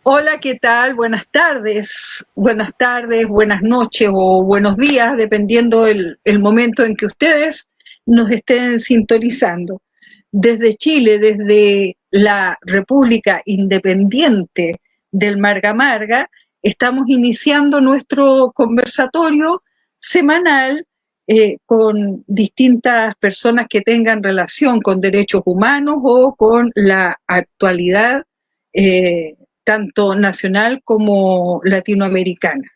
Hola, ¿qué tal? Buenas tardes, buenas noches o buenos días, dependiendo el momento en que ustedes nos estén sintonizando. Desde Chile, desde la República Independiente del Marga Marga, estamos iniciando nuestro conversatorio semanal con distintas personas que tengan relación con derechos humanos o con la actualidad tanto nacional como latinoamericana.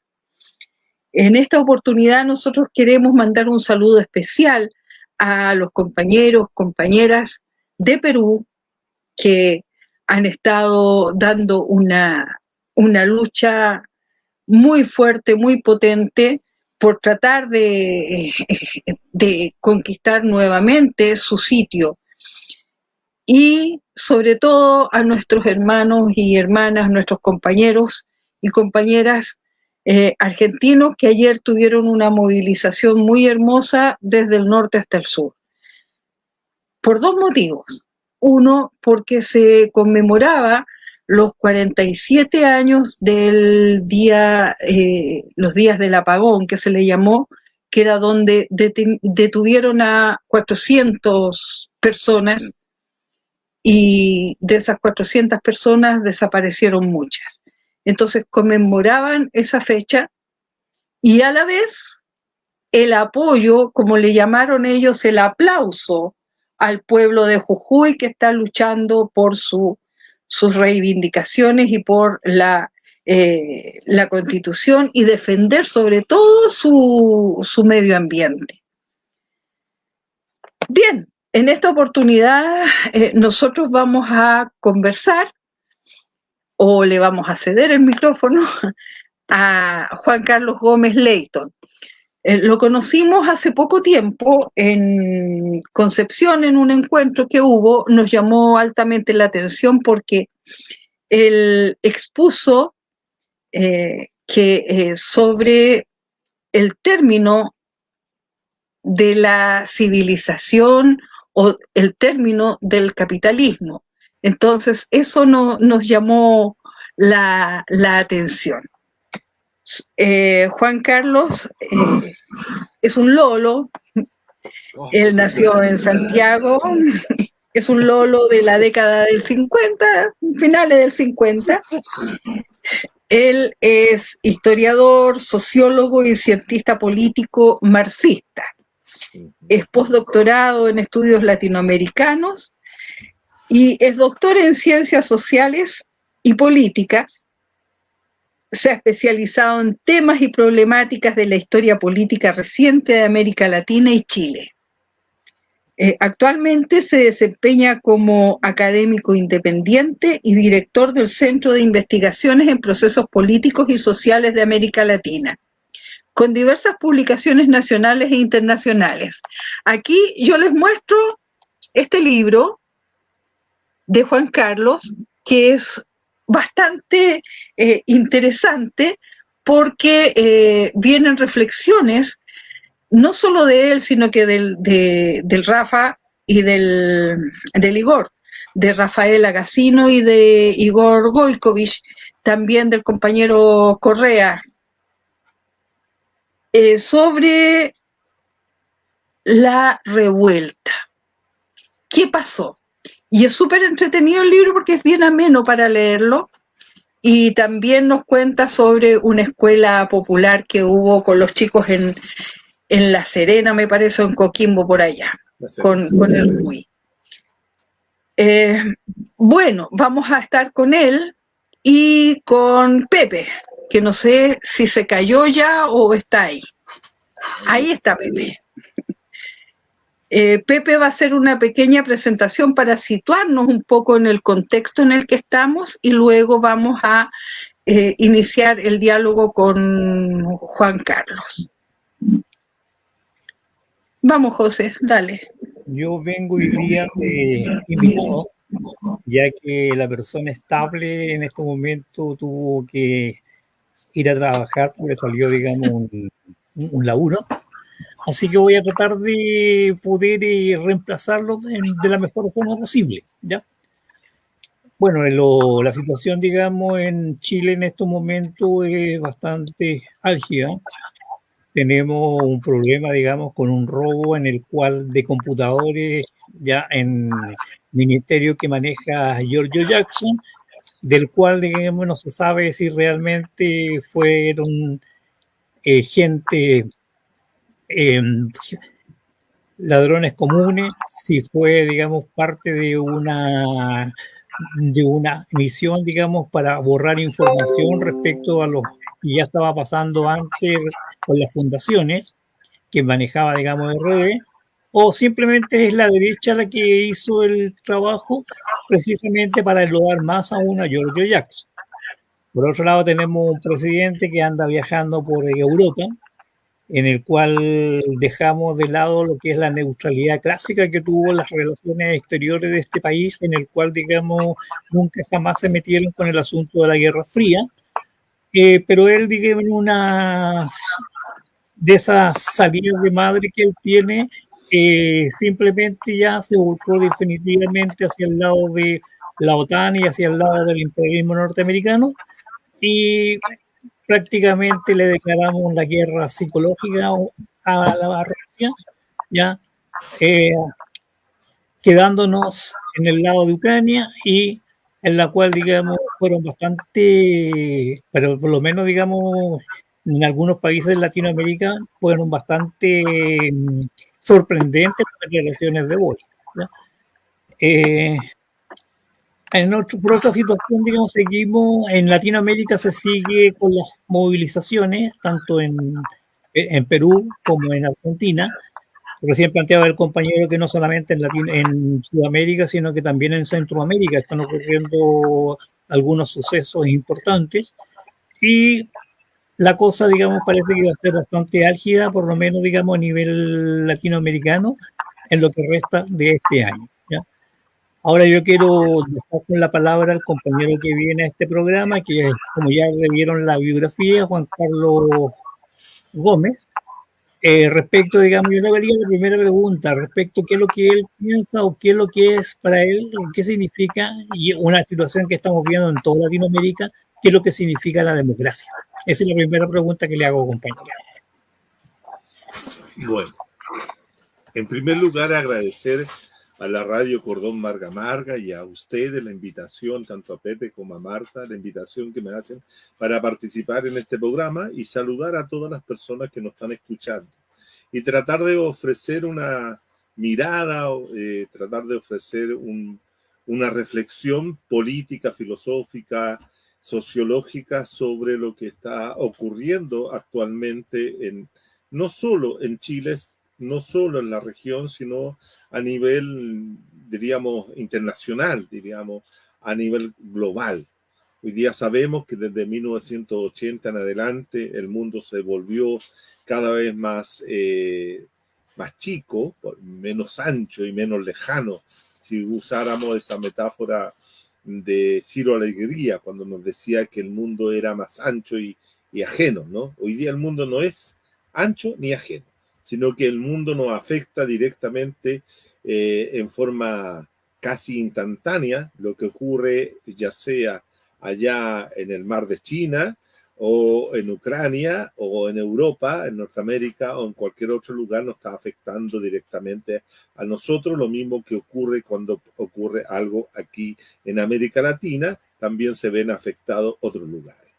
En esta oportunidad nosotros queremos mandar un saludo especial a los compañeros, compañeras de Perú que han estado dando una lucha muy fuerte, muy potente por tratar de conquistar nuevamente su sitio. Y sobre todo a nuestros hermanos y hermanas, nuestros compañeros y compañeras argentinos que ayer tuvieron una movilización muy hermosa desde el norte hasta el sur. Por dos motivos. Uno, porque se conmemoraba los 47 años del día, los días del apagón, que se le llamó, que era donde detuvieron a 400 personas, y de esas 400 personas desaparecieron muchas. Entonces conmemoraban esa fecha y a la vez el apoyo, como le llamaron ellos, el aplauso al pueblo de Jujuy que está luchando por sus reivindicaciones y por la Constitución y defender sobre todo su medio ambiente. Bien, en esta oportunidad nosotros vamos a conversar o le vamos a ceder el micrófono a Juan Carlos Gómez Leyton. Lo conocimos hace poco tiempo en Concepción, en un encuentro que hubo. Nos llamó altamente la atención porque él expuso sobre el término de la civilización o el término del capitalismo. Entonces, eso nos llamó la atención. Juan Carlos es un lolo, él nació en Santiago, es un lolo de la década del 50, finales del 50. Él es historiador, sociólogo y cientista político marxista. Es postdoctorado en estudios latinoamericanos y es doctor en ciencias sociales y políticas. Se ha especializado en temas y problemáticas de la historia política reciente de América Latina y Chile. Actualmente se desempeña como académico independiente y director del Centro de Investigaciones en Procesos Políticos y Sociales de América Latina, con diversas publicaciones nacionales e internacionales. Aquí yo les muestro este libro de Juan Carlos, que es bastante interesante porque vienen reflexiones no solo de él, sino que del Rafa y del Igor, de Rafael Agacino y de Igor Goikovich, también del compañero Correa, sobre la revuelta. ¿Qué pasó? Y es súper entretenido el libro porque es bien ameno para leerlo. Y también nos cuenta sobre una escuela popular que hubo con los chicos en La Serena, me parece, o en Coquimbo, por allá, con el CUI. Bueno, vamos a estar con él y con Pepe, que no sé si se cayó ya o está ahí. Ahí está Pepe. Pepe va a hacer una pequeña presentación para situarnos un poco en el contexto en el que estamos y luego vamos a iniciar el diálogo con Juan Carlos. Vamos, José, dale. Yo vengo hoy día invitado, ya que la persona estable en este momento tuvo que ir a trabajar porque salió, digamos, un laburo. Así que voy a tratar de poder reemplazarlo de la mejor forma posible, ¿ya? Bueno, la situación, digamos, en Chile en estos momentos es bastante álgida. Tenemos un problema, digamos, con un robo en el cual de computadores ya en el ministerio que maneja Giorgio Jackson, del cual, digamos, no se sabe si realmente fueron gente, eh, ladrones comunes, si fue, digamos, parte de una misión, digamos, para borrar información respecto a lo que ya estaba pasando antes con las fundaciones que manejaba, digamos, RD, o simplemente es la derecha la que hizo el trabajo precisamente para enlodar más aún a Giorgio Jackson. Por otro lado, tenemos un presidente que anda viajando por Europa, en el cual dejamos de lado lo que es la neutralidad clásica que tuvo las relaciones exteriores de este país, en el cual, digamos, nunca jamás se metieron con el asunto de la Guerra Fría, pero él, digamos, una de esas salidas de madre que él tiene, simplemente ya se volcó definitivamente hacia el lado de la OTAN y hacia el lado del imperialismo norteamericano, y prácticamente le declaramos la guerra psicológica a la Rusia, ya eh, quedándonos en el lado de Ucrania, y en la cual, digamos, fueron bastante, pero por lo menos, digamos, en algunos países de Latinoamérica fueron bastante sorprendentes las declaraciones de Boris, ¿ya? Eh, por otra situación, digamos, seguimos, en Latinoamérica se sigue con las movilizaciones, tanto en Perú como en Argentina. Recién planteaba el compañero que no solamente en Sudamérica, sino que también en Centroamérica están ocurriendo algunos sucesos importantes. Y la cosa, digamos, parece que va a ser bastante álgida, por lo menos, digamos, a nivel latinoamericano, en lo que resta de este año, ¿ya? Ahora yo quiero dejar con la palabra al compañero que viene a este programa, que como ya le vieron la biografía, Juan Carlos Gómez. Respecto, digamos, yo le haría la primera pregunta respecto a qué es lo que él piensa o qué es lo que es para él, qué significa, y una situación que estamos viendo en toda Latinoamérica, qué es lo que significa la democracia. Esa es la primera pregunta que le hago, compañero. Bueno, en primer lugar, agradecer a la radio Cordón Marga Marga y a ustedes la invitación, tanto a Pepe como a Marta, la invitación que me hacen para participar en este programa y saludar a todas las personas que nos están escuchando y tratar de ofrecer una mirada, tratar de ofrecer una reflexión política, filosófica, sociológica sobre lo que está ocurriendo actualmente no solo en Chile, no solo en la región, sino a nivel, diríamos, internacional, diríamos, a nivel global. Hoy día sabemos que desde 1980 en adelante el mundo se volvió cada vez más chico, menos ancho y menos lejano. Si usáramos esa metáfora de Ciro Alegría, cuando nos decía que el mundo era más ancho y ajeno, ¿no? Hoy día el mundo no es ancho ni ajeno, sino que el mundo nos afecta directamente en forma casi instantánea, lo que ocurre ya sea allá en el mar de China o en Ucrania o en Europa, en Norteamérica o en cualquier otro lugar nos está afectando directamente a nosotros. Lo mismo que ocurre cuando ocurre algo aquí en América Latina, también se ven afectados otros lugares.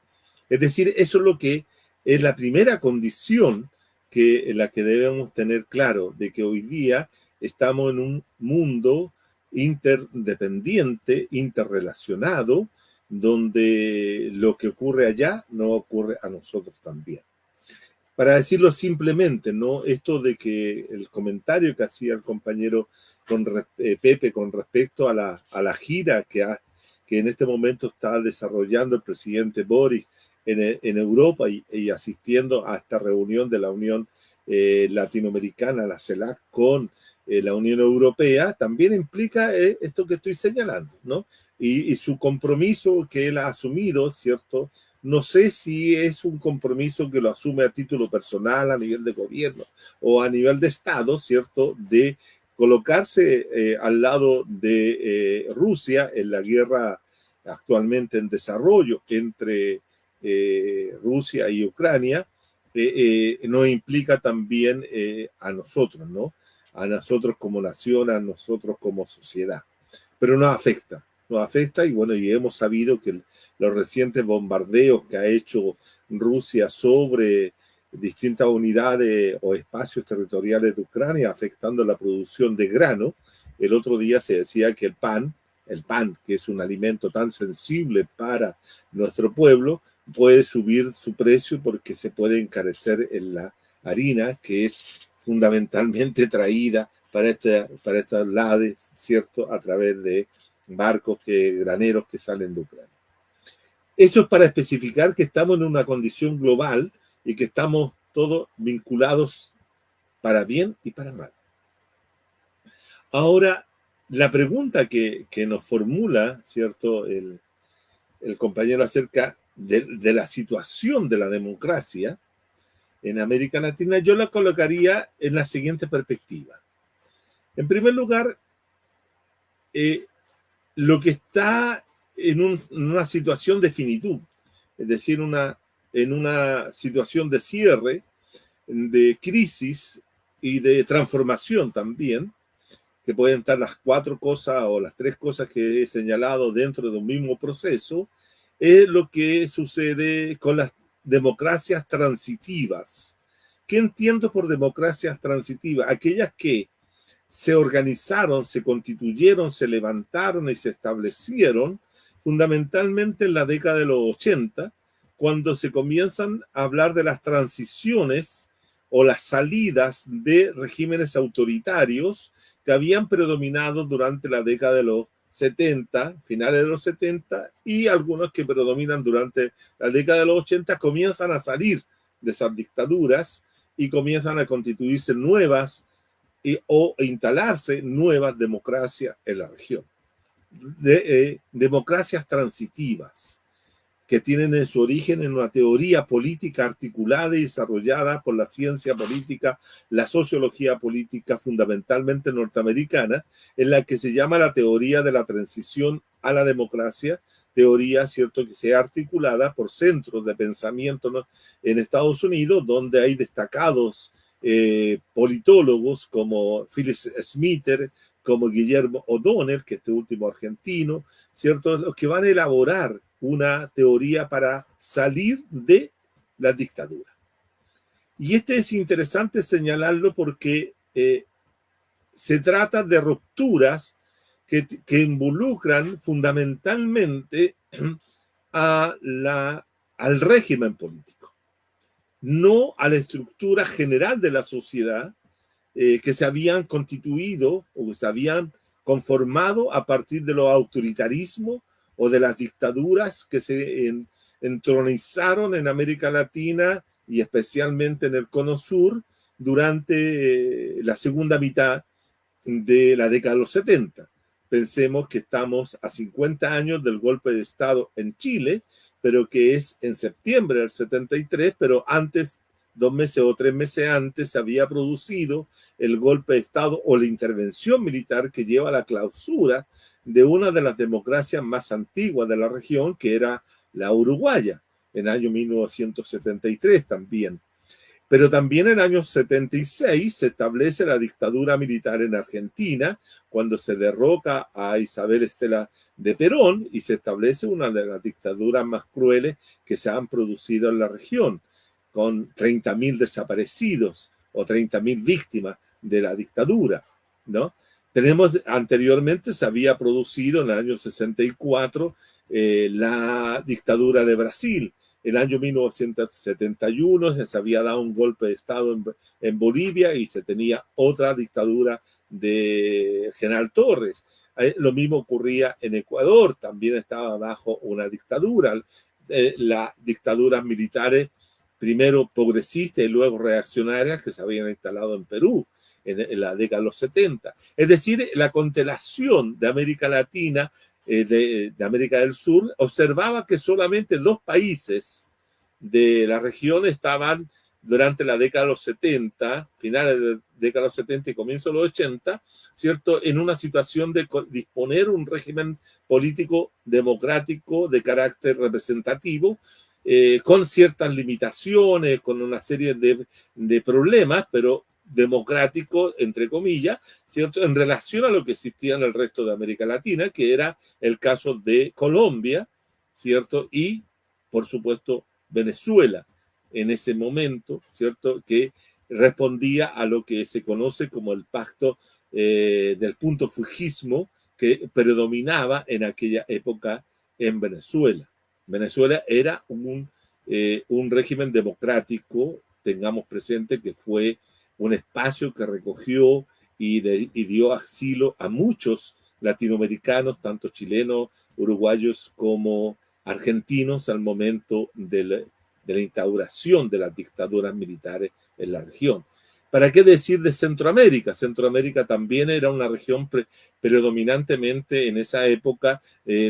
Es decir, eso es lo que es la primera condición en la que debemos tener claro, de que hoy día estamos en un mundo interdependiente, interrelacionado, donde lo que ocurre allá no ocurre a nosotros también. Para decirlo simplemente, ¿no? Esto de que el comentario que hacía el compañero Pepe con respecto a la gira que en este momento está desarrollando el presidente Boris en Europa y asistiendo a esta reunión de la Unión Latinoamericana, la CELAC, con la Unión Europea, también implica esto que estoy señalando, ¿no? Y su compromiso que él ha asumido, ¿cierto?, no sé si es un compromiso que lo asume a título personal, a nivel de gobierno o a nivel de Estado, ¿cierto?, de colocarse al lado de Rusia en la guerra actualmente en desarrollo entre Rusia y Ucrania, nos implica también a nosotros, ¿no? A nosotros como nación, a nosotros como sociedad. Pero nos afecta y bueno, y hemos sabido que los recientes bombardeos que ha hecho Rusia sobre distintas unidades o espacios territoriales de Ucrania, afectando la producción de grano. El otro día se decía que el pan, que es un alimento tan sensible para nuestro pueblo, puede subir su precio porque se puede encarecer en la harina, que es fundamentalmente traída para estas lades, ¿cierto?, a través de barcos graneros que salen de Ucrania. Eso es para especificar que estamos en una condición global y que estamos todos vinculados para bien y para mal. Ahora, la pregunta que nos formula, ¿cierto?, el compañero acerca de la situación de la democracia en América Latina, yo la colocaría en la siguiente perspectiva. En primer lugar, lo que está en una situación de finitud, es decir, en una situación de cierre, de crisis y de transformación también, que pueden estar las 4 cosas o las 3 cosas que he señalado dentro de un mismo proceso, es lo que sucede con las democracias transitivas. ¿Qué entiendo por democracias transitivas? Aquellas que se organizaron, se constituyeron, se levantaron y se establecieron fundamentalmente en la década de los 80, cuando se comienzan a hablar de las transiciones o las salidas de regímenes autoritarios que habían predominado durante la década de los 70, finales de los 70, y algunos que predominan durante la década de los 80, comienzan a salir de esas dictaduras y comienzan a constituirse nuevas o instalarse nuevas democracias en la región. Democracias transitivas que tienen en su origen en una teoría política articulada y desarrollada por la ciencia política, la sociología política fundamentalmente norteamericana, en la que se llama la teoría de la transición a la democracia, teoría, cierto, que sea articulada por centros de pensamiento, ¿no?, en Estados Unidos, donde hay destacados politólogos como Phyllis Smither, como Guillermo O'Donnell, que este último argentino, ¿cierto?, los que van a elaborar una teoría para salir de la dictadura. Y es interesante señalarlo porque se trata de rupturas que involucran fundamentalmente al régimen político, no a la estructura general de la sociedad que se habían constituido o que se habían conformado a partir de los autoritarismos o de las dictaduras que se entronizaron en América Latina y especialmente en el Cono Sur durante la segunda mitad de la década de los 70. Pensemos que estamos a 50 años del golpe de Estado en Chile, pero que es en septiembre del 73, pero antes, 2 meses o 3 meses antes, se había producido el golpe de Estado o la intervención militar que lleva a la clausura de una de las democracias más antiguas de la región, que era la uruguaya, en el año 1973 también. Pero también en el año 76 se establece la dictadura militar en Argentina, cuando se derroca a Isabel Estela de Perón y se establece una de las dictaduras más crueles que se han producido en la región, con 30.000 desaparecidos o 30.000 víctimas de la dictadura, ¿no? Anteriormente se había producido en el año 64 la dictadura de Brasil. En el año 1971 se había dado un golpe de Estado en Bolivia y se tenía otra dictadura de General Torres. Lo mismo ocurría en Ecuador, también estaba bajo una dictadura. Las dictaduras militares, primero progresistas y luego reaccionarias, que se habían instalado en Perú en la década de los 70. Es decir, la constelación de América Latina de América del Sur, observaba que solamente 2 países de la región estaban durante la década de los 70, finales de la década de los 70 y comienzo de los 80, ¿cierto?, en una situación de disponer un régimen político democrático de carácter representativo, con ciertas limitaciones, con una serie de problemas, pero democrático, entre comillas, ¿cierto?, en relación a lo que existía en el resto de América Latina, que era el caso de Colombia, ¿cierto?, y, por supuesto, Venezuela, en ese momento, ¿cierto?, que respondía a lo que se conoce como el pacto del punto fujismo que predominaba en aquella época en Venezuela. Venezuela era un régimen democrático, tengamos presente que fue un espacio que recogió y dio asilo a muchos latinoamericanos, tanto chilenos, uruguayos como argentinos, al momento de la instauración de las dictaduras militares en la región. ¿Para qué decir de Centroamérica? Centroamérica también era una región predominantemente en esa época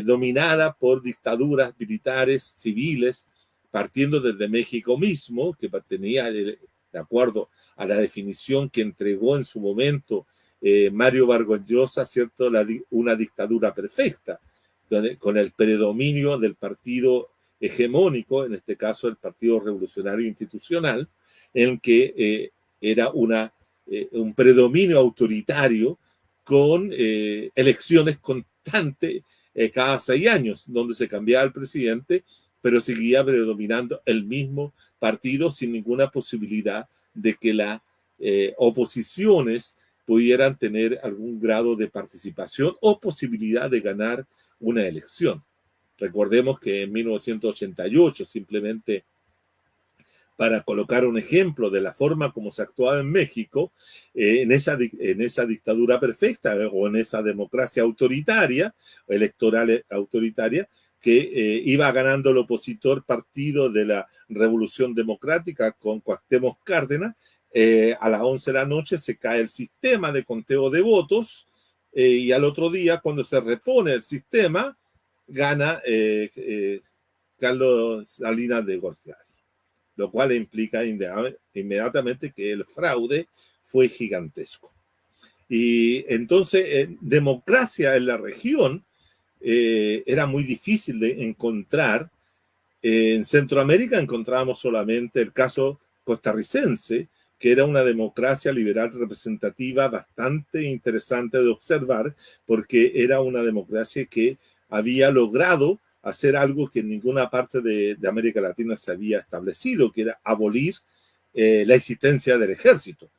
dominada por dictaduras militares, civiles, partiendo desde México mismo, que tenía, de acuerdo a la definición que entregó en su momento Mario Vargas Llosa, ¿cierto?, una dictadura perfecta, con el predominio del partido hegemónico, en este caso el Partido Revolucionario Institucional, en que era un predominio autoritario con elecciones constantes cada 6 años, donde se cambiaba el presidente, pero seguía predominando el mismo partido sin ninguna posibilidad de que las oposiciones pudieran tener algún grado de participación o posibilidad de ganar una elección. Recordemos que en 1988, simplemente para colocar un ejemplo de la forma como se actuaba en México, en esa dictadura perfecta o en esa democracia autoritaria, electoral autoritaria, que iba ganando el opositor Partido de la Revolución Democrática con Cuauhtémoc Cárdenas. A las 11 de la noche se cae el sistema de conteo de votos y al otro día, cuando se repone el sistema, gana Carlos Salinas de Gortari, lo cual implica inmediatamente que el fraude fue gigantesco. Y entonces, democracia en la región era muy difícil de encontrar. En Centroamérica encontrábamos solamente el caso costarricense, que era una democracia liberal representativa bastante interesante de observar, porque era una democracia que había logrado hacer algo que en ninguna parte de América Latina se había establecido, que era abolir la existencia del ejército,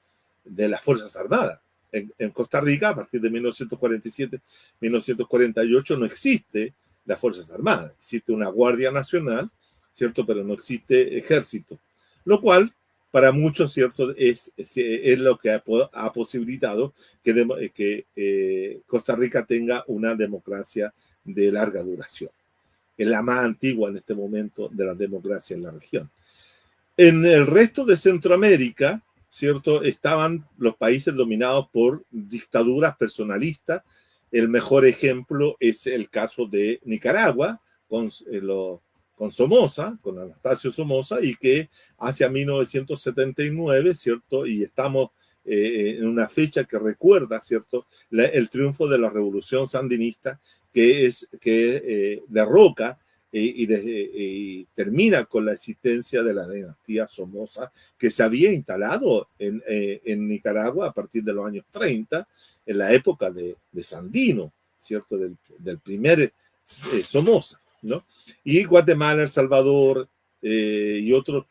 de las Fuerzas Armadas. En Costa Rica, a partir de 1947-1948, no existe las Fuerzas Armadas. Existe una Guardia Nacional, ¿cierto?, pero no existe ejército. Lo cual, para muchos, ¿cierto?, es lo que ha posibilitado que Costa Rica tenga una democracia de larga duración. Es la más antigua en este momento de la democracia en la región. En el resto de Centroamérica, ¿cierto?, estaban los países dominados por dictaduras personalistas. El mejor ejemplo es el caso de Nicaragua, con Somoza, con Anastasio Somoza, y que hacia 1979, ¿cierto?, y estamos en una fecha que recuerda, ¿cierto?, el triunfo de la revolución sandinista, que derroca y termina con la existencia de la dinastía Somoza, que se había instalado en Nicaragua a partir de los años 30, en la época de Sandino, ¿cierto?, del primer Somoza, ¿no? Y Guatemala, El Salvador y otros,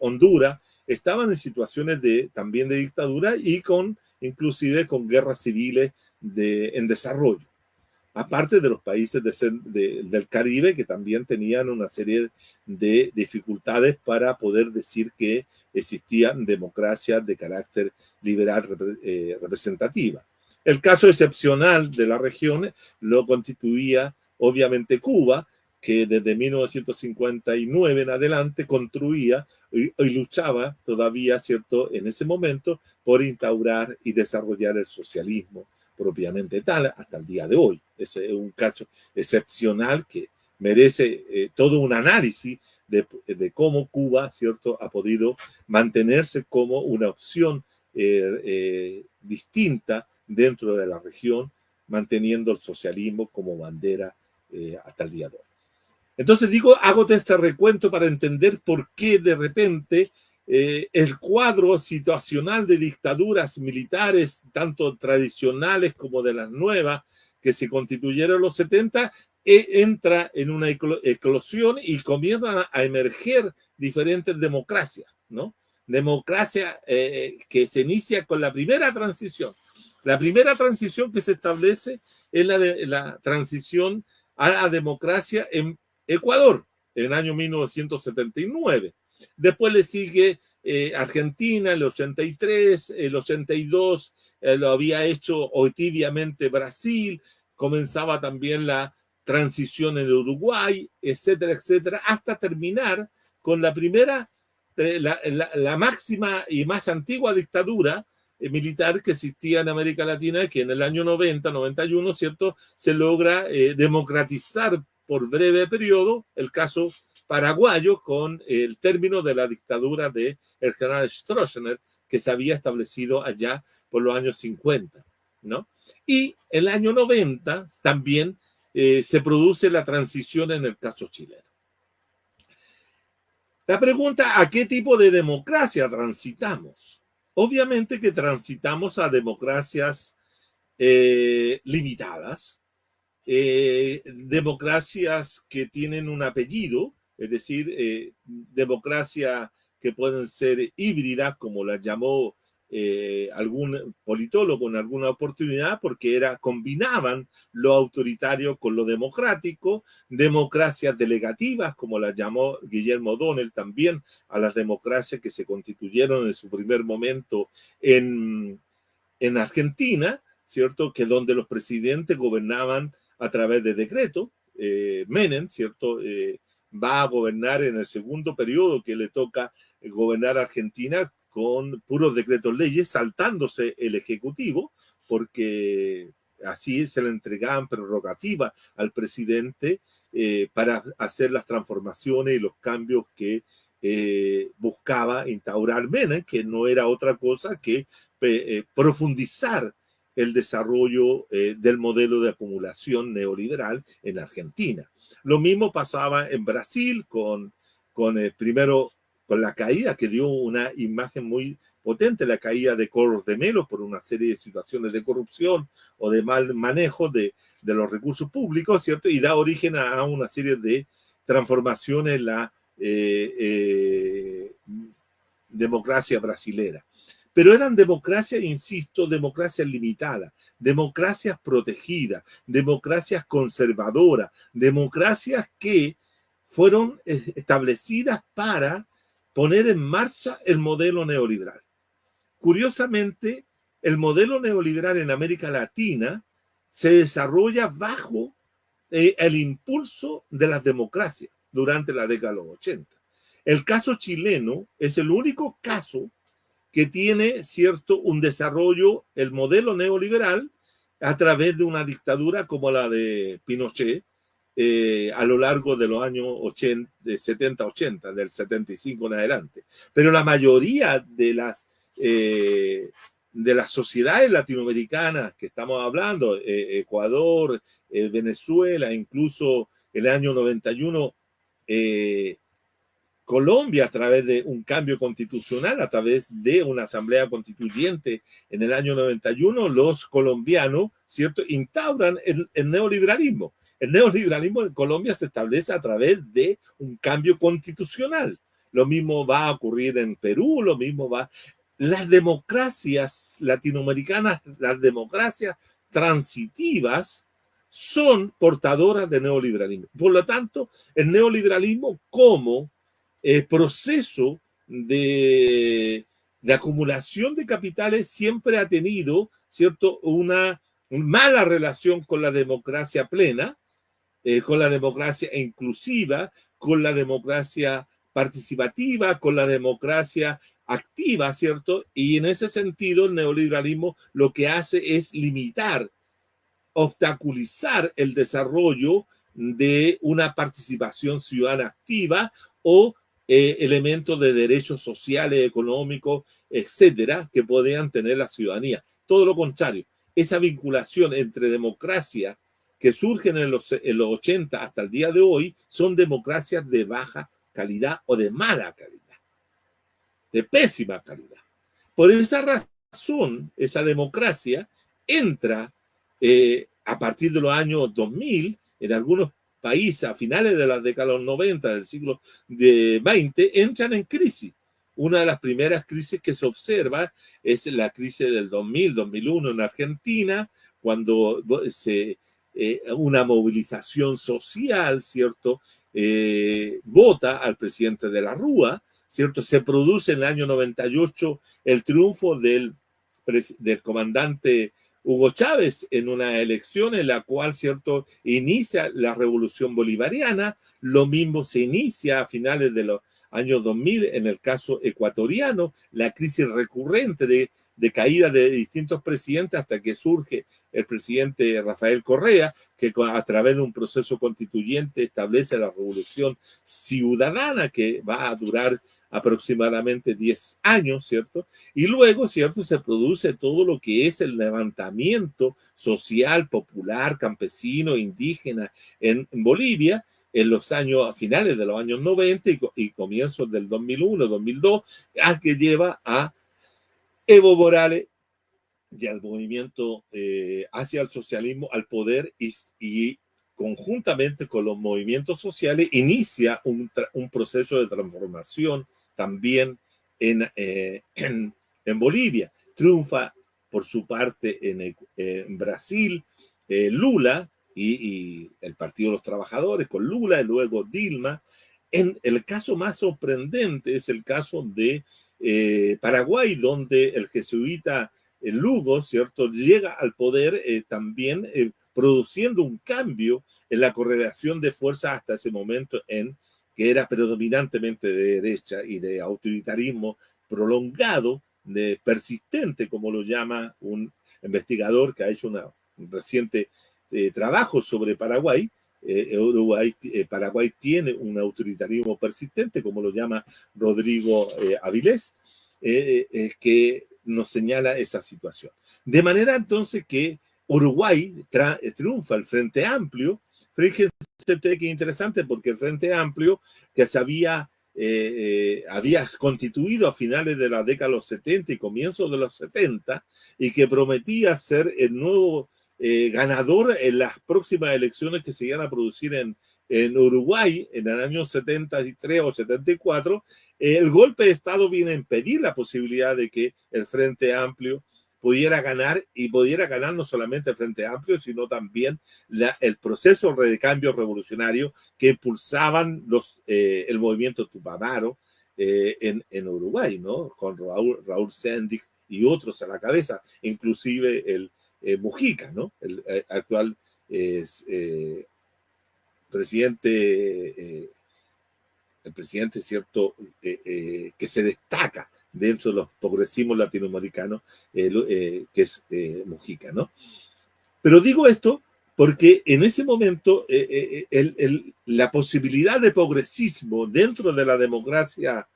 Honduras, estaban en situaciones también de dictadura y inclusive con guerras civiles en desarrollo. Aparte de los países del Caribe, que también tenían una serie de dificultades para poder decir que existían democracias de carácter liberal representativa. El caso excepcional de la región lo constituía obviamente Cuba, que desde 1959 en adelante construía y luchaba todavía, ¿cierto?, en ese momento por instaurar y desarrollar el socialismo propiamente tal hasta el día de hoy. Ese es un caso excepcional que merece todo un análisis de cómo Cuba, ¿cierto?, ha podido mantenerse como una opción distinta dentro de la región, manteniendo el socialismo como bandera hasta el día de hoy. Entonces digo, hago este recuento para entender por qué de repente el cuadro situacional de dictaduras militares, tanto tradicionales como de las nuevas, que se constituyeron en los 70, entra en una eclosión y comienzan a emerger diferentes democracias, ¿no? Democracia que se inicia con la primera transición. La primera transición que se establece es la transición a la democracia en Ecuador, en el año 1979. Después le sigue Argentina, el 83, el 82 lo había hecho tibiamente Brasil, comenzaba también la transición en Uruguay, etcétera, etcétera, hasta terminar con la primera, la máxima y más antigua dictadura militar que existía en América Latina, que en el año 90, 91, ¿cierto?, se logra democratizar por breve periodo, el caso paraguayo, con el término de la dictadura del general Stroessner, que se había establecido allá por los años 50, ¿no? Y el año 90 también se produce la transición en el caso chileno. La pregunta, ¿a qué tipo de democracia transitamos? Obviamente que transitamos a democracias limitadas, democracias que tienen un apellido, es decir, democracia que pueden ser híbridas, como las llamó algún politólogo en alguna oportunidad, porque combinaban lo autoritario con lo democrático, democracias delegativas, como las llamó Guillermo O'Donnell también, a las democracias que se constituyeron en su primer momento en Argentina, ¿cierto?, que donde los presidentes gobernaban a través de decreto. Menem, ¿cierto?, va a gobernar en el segundo periodo que le toca gobernar Argentina con puros decretos leyes, saltándose el Ejecutivo, porque así se le entregaban prerrogativas al presidente para hacer las transformaciones y los cambios que buscaba instaurar Menem, que no era otra cosa que profundizar el desarrollo del modelo de acumulación neoliberal en Argentina. Lo mismo pasaba en Brasil primero con la caída, que dio una imagen muy potente, la caída de Collor de Mello por una serie de situaciones de corrupción o de mal manejo de los recursos públicos, ¿cierto? Y da origen a una serie de transformaciones en la democracia brasilera. Pero eran democracias, insisto, democracias limitadas, democracias protegidas, democracias conservadoras, democracias que fueron establecidas para poner en marcha el modelo neoliberal. Curiosamente, el modelo neoliberal en América Latina se desarrolla bajo el impulso de las democracias durante la década de los 80. El caso chileno es el único caso que tiene, ¿cierto?, un desarrollo, el modelo neoliberal, a través de una dictadura como la de Pinochet, a lo largo de los años 70-80, del 75 en adelante. Pero la mayoría de las sociedades latinoamericanas que estamos hablando, Ecuador, Venezuela, incluso el año 91, Colombia, a través de un cambio constitucional, a través de una asamblea constituyente en el año 91, los colombianos, ¿cierto?, instauran el neoliberalismo. El neoliberalismo en Colombia se establece a través de un cambio constitucional. Lo mismo va a ocurrir en Perú, lo mismo va. Las democracias latinoamericanas, las democracias transitivas, son portadoras de neoliberalismo. Por lo tanto, el neoliberalismo como proceso de acumulación de capitales siempre ha tenido, ¿cierto?, una mala relación con la democracia plena, con la democracia inclusiva, con la democracia participativa, con la democracia activa, ¿cierto? Y en ese sentido el neoliberalismo lo que hace es limitar, obstaculizar el desarrollo de una participación ciudadana activa o elementos de derechos sociales, económicos, etcétera, que podían tener la ciudadanía. Todo lo contrario, esa vinculación entre democracia que surgen en los 80 hasta el día de hoy son democracias de baja calidad o de mala calidad, de pésima calidad. Por esa razón, esa democracia entra a partir de los años 2000 en algunos países a finales de la década de los 90 del siglo XX entran en crisis. Una de las primeras crisis que se observa es la crisis del 2000-2001 en Argentina, cuando una movilización social, ¿cierto? Vota al presidente de la Rúa, ¿cierto? Se produce en el año 98 el triunfo del comandante Hugo Chávez en una elección en la cual, ¿cierto?, inicia la revolución bolivariana. Lo mismo se inicia a finales de los años 2000 en el caso ecuatoriano, la crisis recurrente de caída de distintos presidentes hasta que surge el presidente Rafael Correa, que a través de un proceso constituyente establece la revolución ciudadana que va a durar aproximadamente 10 años, ¿cierto? Y luego, ¿cierto?, se produce todo lo que es el levantamiento social, popular, campesino, indígena en Bolivia, en los años, a finales de los años 90 y comienzos del 2001, 2002, a que lleva a Evo Morales y al movimiento hacia el socialismo, al poder y conjuntamente con los movimientos sociales inicia un proceso de transformación también en Bolivia. Triunfa por su parte en Brasil Lula y el Partido de los Trabajadores con Lula y luego Dilma. En el caso más sorprendente es el caso de Paraguay, donde el jesuita Lugo, ¿cierto?, llega al poder también produciendo un cambio en la correlación de fuerzas hasta ese momento que era predominantemente de derecha y de autoritarismo prolongado, persistente, como lo llama un investigador que ha hecho un reciente trabajo sobre Paraguay. Paraguay tiene un autoritarismo persistente, como lo llama Rodrigo Avilés, que nos señala esa situación. De manera entonces que Uruguay triunfa el Frente Amplio. Fíjense que interesante, porque el Frente Amplio, que se había constituido a finales de la década de los 70 y comienzos de los 70, y que prometía ser el nuevo ganador en las próximas elecciones que se iban a producir en Uruguay en el año 73 o 74, el golpe de Estado viene a impedir la posibilidad de que el Frente Amplio pudiera ganar, y pudiera ganar no solamente el Frente Amplio, sino también el proceso de cambio revolucionario que impulsaban el movimiento Tupamaro en Uruguay, ¿no? Con Raúl Sendic y otros a la cabeza, inclusive el Mujica, ¿no? El actual presidente, el presidente, ¿cierto?, que se destaca dentro de los progresismos latinoamericanos, que es Mujica, ¿no? Pero digo esto porque en ese momento la posibilidad de progresismo dentro de la democracia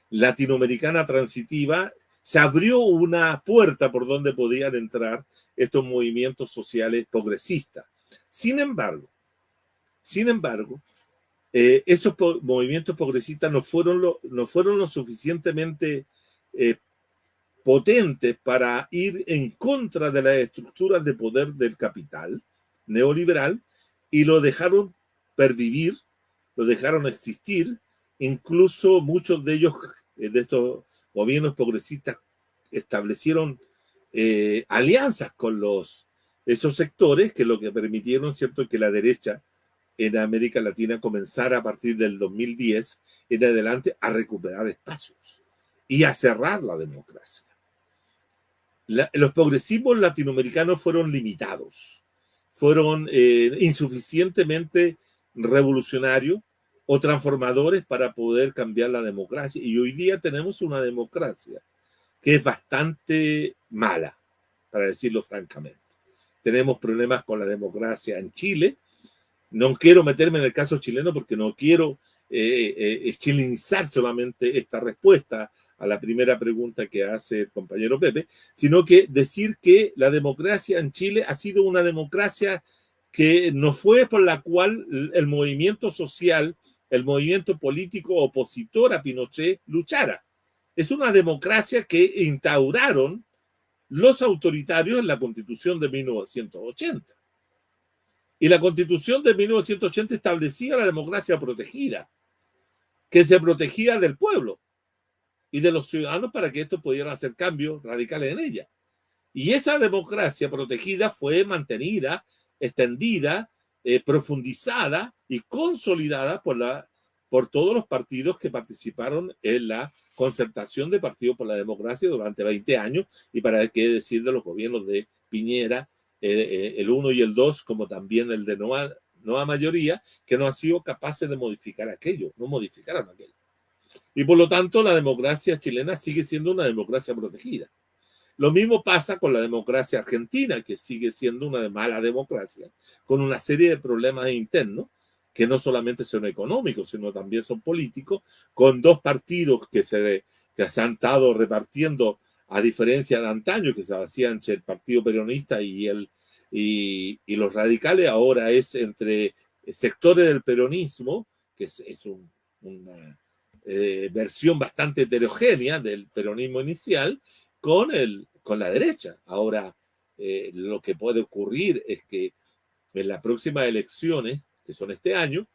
latinoamericana transitiva, se abrió una puerta por donde podían entrar estos movimientos sociales progresistas. Sin embargo, esos movimientos progresistas no fueron lo suficientemente potentes para ir en contra de las estructuras de poder del capital neoliberal, y lo dejaron pervivir, lo dejaron existir. Incluso muchos de ellos, de estos gobiernos progresistas, establecieron alianzas con esos sectores, que lo que permitieron, ¿cierto?, que la derecha en América Latina comenzara a partir del 2010 en adelante a recuperar espacios y a cerrar la democracia. Los progresismos latinoamericanos fueron limitados, fueron insuficientemente revolucionarios o transformadores para poder cambiar la democracia. Y hoy día tenemos una democracia que es bastante mala, para decirlo francamente. Tenemos problemas con la democracia en Chile. No quiero meterme en el caso chileno porque no quiero chilenizar solamente esta respuesta a la primera pregunta que hace el compañero Pepe, sino que decir que la democracia en Chile ha sido una democracia que no fue por la cual el movimiento social, el movimiento político opositor a Pinochet luchara. Es una democracia que instauraron los autoritarios en la Constitución de 1980. Y la Constitución de 1980 establecía la democracia protegida, que se protegía del pueblo y de los ciudadanos para que estos pudieran hacer cambios radicales en ella. Y esa democracia protegida fue mantenida, extendida, profundizada y consolidada por todos los partidos que participaron en la concertación de Partidos por la Democracia durante 20 años, y para qué decir de los gobiernos de Piñera, el 1 y el 2, como también el de Nueva Mayoría, que no han sido capaces de modificar aquello, no modificaron aquello. Y por lo tanto la democracia chilena sigue siendo una democracia protegida. Lo mismo pasa con la democracia argentina, que sigue siendo una mala democracia, con una serie de problemas internos, que no solamente son económicos, sino también son políticos, con dos partidos que se han estado repartiendo, a diferencia de antaño, que se hacían entre el Partido Peronista y los radicales. Ahora es entre sectores del peronismo, que es una versión bastante heterogénea del peronismo inicial, con la derecha. Ahora, lo que puede ocurrir es que en las próximas elecciones, que son este año,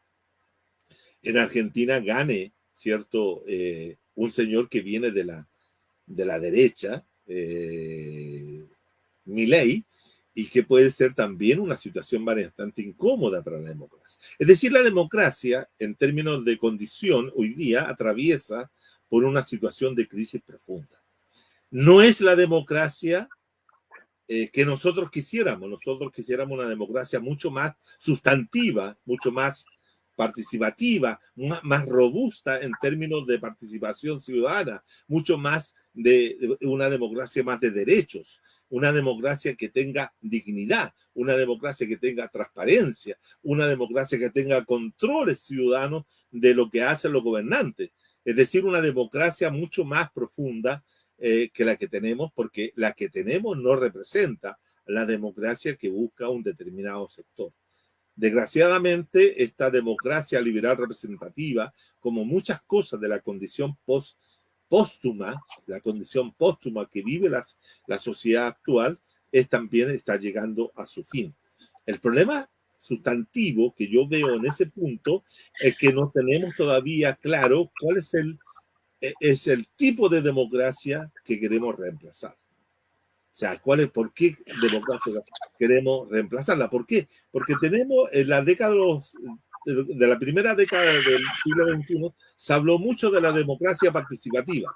en Argentina gane, ¿cierto? Un señor que viene de la derecha, Milei, y que puede ser también una situación bastante incómoda para la democracia. Es decir, la democracia, en términos de condición, hoy día atraviesa por una situación de crisis profunda. No es la democracia que nosotros quisiéramos. Nosotros quisiéramos una democracia mucho más sustantiva, mucho más participativa, más robusta en términos de participación ciudadana, mucho más de una democracia más de derechos, una democracia que tenga dignidad, una democracia que tenga transparencia, una democracia que tenga controles ciudadanos de lo que hacen los gobernantes. Es decir, una democracia mucho más profunda que la que tenemos, porque la que tenemos no representa la democracia que busca un determinado sector. Desgraciadamente, esta democracia liberal representativa, como muchas cosas de la condición póstuma, la condición póstuma que vive la sociedad actual, también está llegando a su fin. El problema sustantivo que yo veo en ese punto es que no tenemos todavía claro cuál es el tipo de democracia que queremos reemplazar. O sea, ¿por qué democracia queremos reemplazarla? ¿Por qué? Porque tenemos en la década de la primera década del siglo XXI, se habló mucho de la democracia participativa.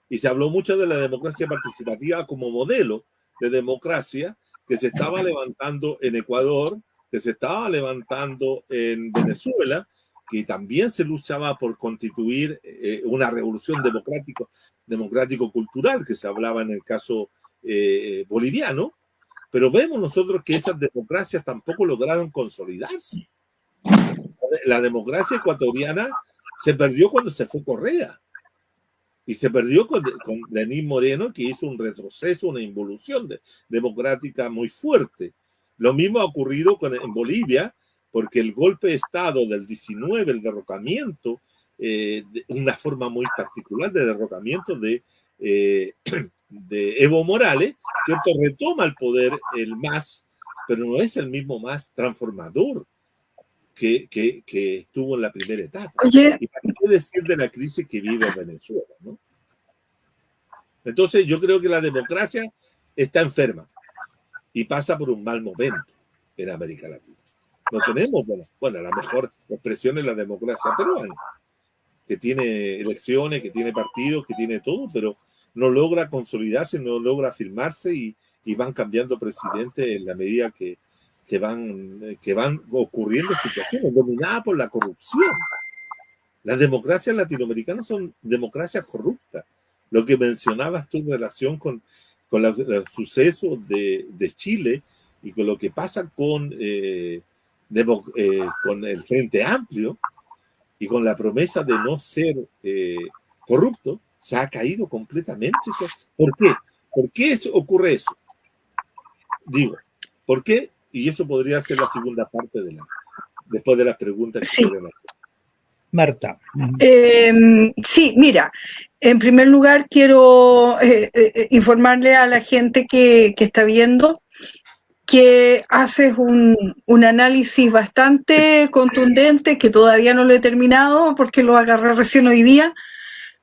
Y se habló mucho de la democracia participativa como modelo de democracia que se estaba levantando en Ecuador, que se estaba levantando en Venezuela, que también se luchaba por constituir una revolución democrático-cultural, que se hablaba en el caso boliviano, pero vemos nosotros que esas democracias tampoco lograron consolidarse. La democracia ecuatoriana se perdió cuando se fue Correa, y se perdió con Lenín Moreno, que hizo un retroceso, una involución democrática muy fuerte. Lo mismo ha ocurrido en Bolivia, porque el golpe de Estado del 19, el derrocamiento, una forma muy particular de derrocamiento de Evo Morales, ¿cierto? Retoma el poder el MAS, pero no es el mismo MAS transformador que estuvo en la primera etapa. Oye. Y para qué decir de la crisis que vive Venezuela, ¿no? Entonces yo creo que la democracia está enferma y pasa por un mal momento en América Latina. No tenemos, bueno, la mejor expresión es la democracia peruana, que tiene elecciones, que tiene partidos, que tiene todo, pero no logra consolidarse, no logra afirmarse, y van cambiando presidentes en la medida que van ocurriendo situaciones dominadas por la corrupción. Las democracias latinoamericanas son democracias corruptas. Lo que mencionabas tú en relación con los sucesos de Chile y con lo que pasa con el Frente Amplio y con la promesa de no ser corrupto, se ha caído completamente. ¿Por qué? ¿Por qué ocurre eso? Digo, ¿por qué? Y eso podría ser la segunda parte después de las preguntas que Sí. quieran hacer. Marta. Sí, mira, en primer lugar quiero informarle a la gente que está viendo que haces un análisis bastante contundente, que todavía no lo he terminado porque lo agarré recién hoy día,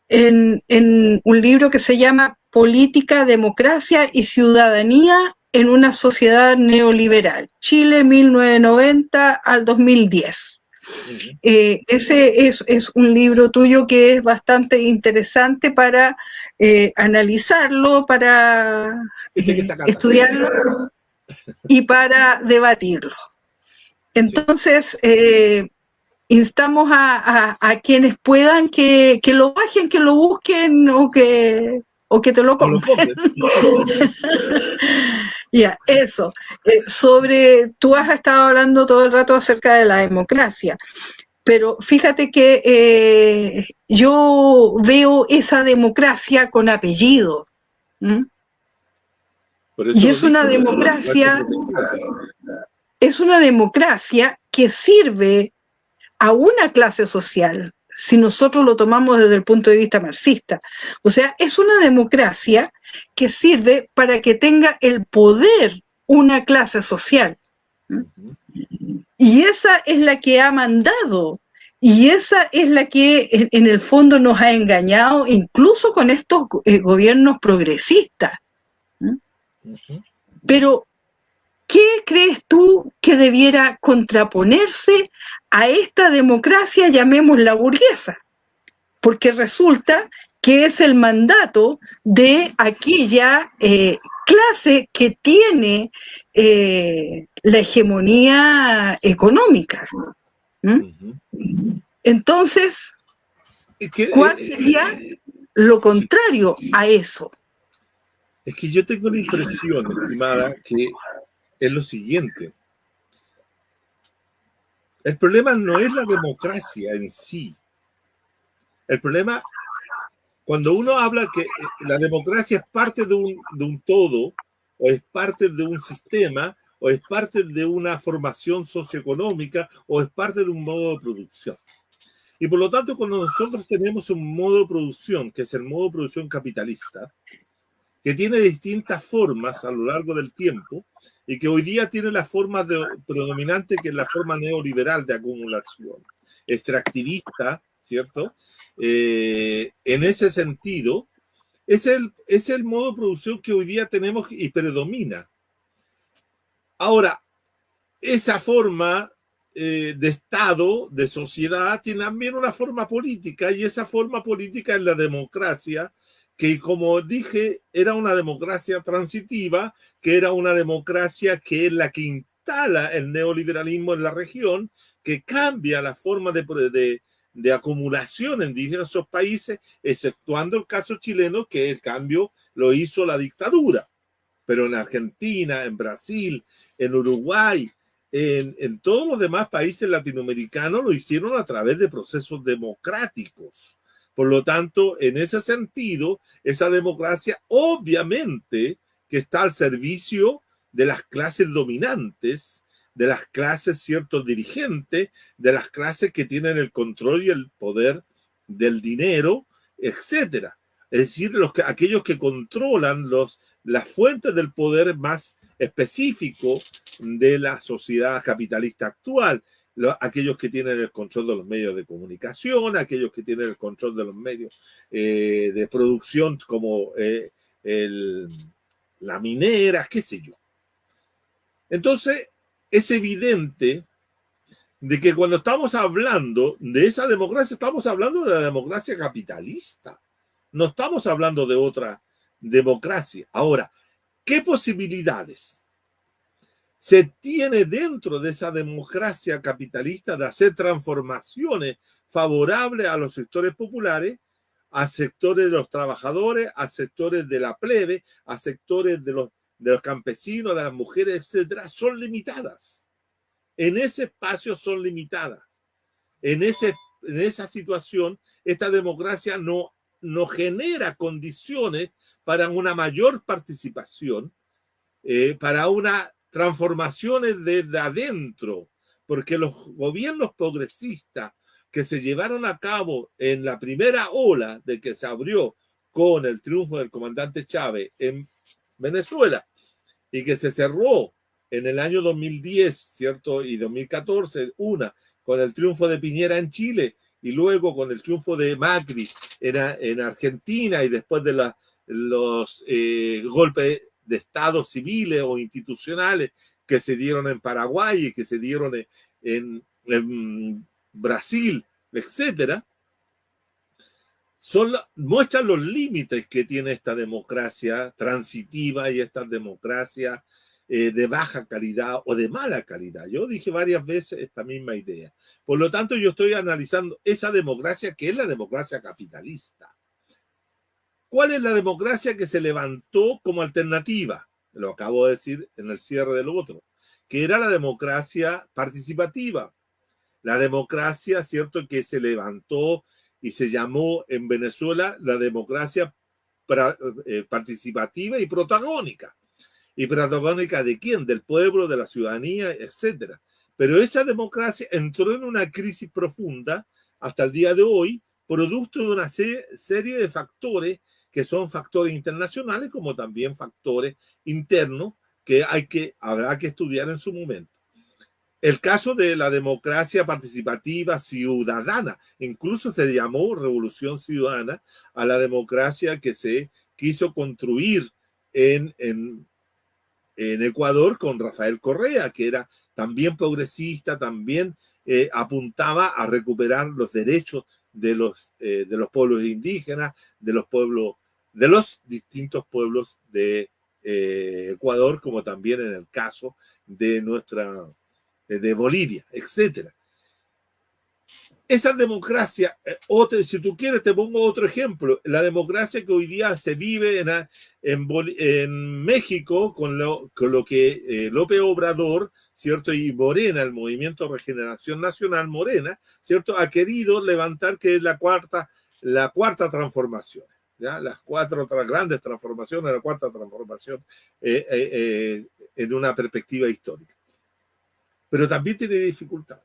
en un libro que se llama Política, Democracia y Ciudadanía en una sociedad neoliberal, Chile 1990 al 2010. Ese es un libro tuyo que es bastante interesante para analizarlo, para estudiarlo y para debatirlo. Entonces, instamos a quienes puedan que lo bajen, que lo busquen o que te lo compren. Ya, eso. Tú has estado hablando todo el rato acerca de la democracia. Pero fíjate que yo veo esa democracia con apellido. Y es una democracia que sirve a una clase social, si nosotros lo tomamos desde el punto de vista marxista. O sea, es una democracia que sirve para que tenga el poder una clase social. Y esa es la que ha mandado, y esa es la que en el fondo nos ha engañado, incluso con estos gobiernos progresistas. Pero, ¿qué crees tú que debiera contraponerse a esta democracia, llamémosla burguesa? Porque resulta que es el mandato de aquella clase que tiene la hegemonía económica. Entonces, ¿cuál sería lo contrario a eso? Es que yo tengo la impresión, estimada, que es lo siguiente. El problema no es la democracia en sí. El problema, cuando uno habla que la democracia es parte de un todo, o es parte de un sistema, o es parte de una formación socioeconómica, o es parte de un modo de producción. Y por lo tanto, cuando nosotros tenemos un modo de producción, que es el modo de producción capitalista, que tiene distintas formas a lo largo del tiempo, y que hoy día tiene la forma predominante, que es la forma neoliberal de acumulación, extractivista, ¿cierto? En ese sentido, es el modo de producción que hoy día tenemos y predomina. Ahora, esa forma de Estado, de sociedad, tiene también una forma política, y esa forma política es la democracia, que, como dije, era una democracia transitiva, que era una democracia que es la que instala el neoliberalismo en la región, que cambia la forma de acumulación en diversos países, exceptuando el caso chileno, que el cambio lo hizo la dictadura. Pero en Argentina, en Brasil, en Uruguay, en todos los demás países latinoamericanos lo hicieron a través de procesos democráticos. Por lo tanto, en ese sentido, esa democracia obviamente que está al servicio de las clases dominantes, de las clases, ciertos dirigentes, de las clases que tienen el control y el poder del dinero, etcétera. Es decir, aquellos que controlan las fuentes del poder más específico de la sociedad capitalista actual. Aquellos que tienen el control de los medios de comunicación, aquellos que tienen el control de los medios de producción como la minera, qué sé yo. Entonces, es evidente de que cuando estamos hablando de esa democracia, estamos hablando de la democracia capitalista. No estamos hablando de otra democracia. Ahora, ¿qué posibilidades se tiene dentro de esa democracia capitalista de hacer transformaciones favorable a los sectores populares, a sectores de los trabajadores, a sectores de la plebe, a sectores de los campesinos, de las mujeres, etcétera, son limitadas. En ese espacio son limitadas. En esa situación, esta democracia no genera condiciones para una mayor participación, para una transformaciones desde adentro, porque los gobiernos progresistas que se llevaron a cabo en la primera ola de que se abrió con el triunfo del comandante Chávez en Venezuela y que se cerró en el año 2010, ¿cierto? Y 2014, con el triunfo de Piñera en Chile y luego con el triunfo de Macri en Argentina y después de los golpes de Estado civiles o institucionales que se dieron en Paraguay y que se dieron en Brasil, etcétera, muestran los límites que tiene esta democracia transitiva y esta democracia de baja calidad o de mala calidad. Yo dije varias veces esta misma idea. Por lo tanto, yo estoy analizando esa democracia que es la democracia capitalista. ¿Cuál es la democracia que se levantó como alternativa? Lo acabo de decir en el cierre del otro, que era la democracia participativa. La democracia, ¿cierto?, que se levantó y se llamó en Venezuela la democracia participativa y protagónica. ¿Y protagónica de quién? Del pueblo, de la ciudadanía, etcétera. Pero esa democracia entró en una crisis profunda hasta el día de hoy, producto de una serie de factores que son factores internacionales como también factores internos que habrá que estudiar en su momento. El caso de la democracia participativa ciudadana, incluso se llamó Revolución Ciudadana a la democracia que se quiso construir en Ecuador con Rafael Correa, que era también progresista, también apuntaba a recuperar los derechos de los pueblos indígenas, de los distintos pueblos de Ecuador, como también en el caso de de Bolivia, etcétera. Esa democracia, si tú quieres te pongo otro ejemplo, la democracia que hoy día se vive en México con lo que López Obrador, ¿cierto? Y Morena, el Movimiento Regeneración Nacional Morena, ¿cierto? Ha querido levantar, que es la cuarta transformación, ¿ya? Las cuatro grandes transformaciones, la cuarta transformación en una perspectiva histórica. Pero también tiene dificultades.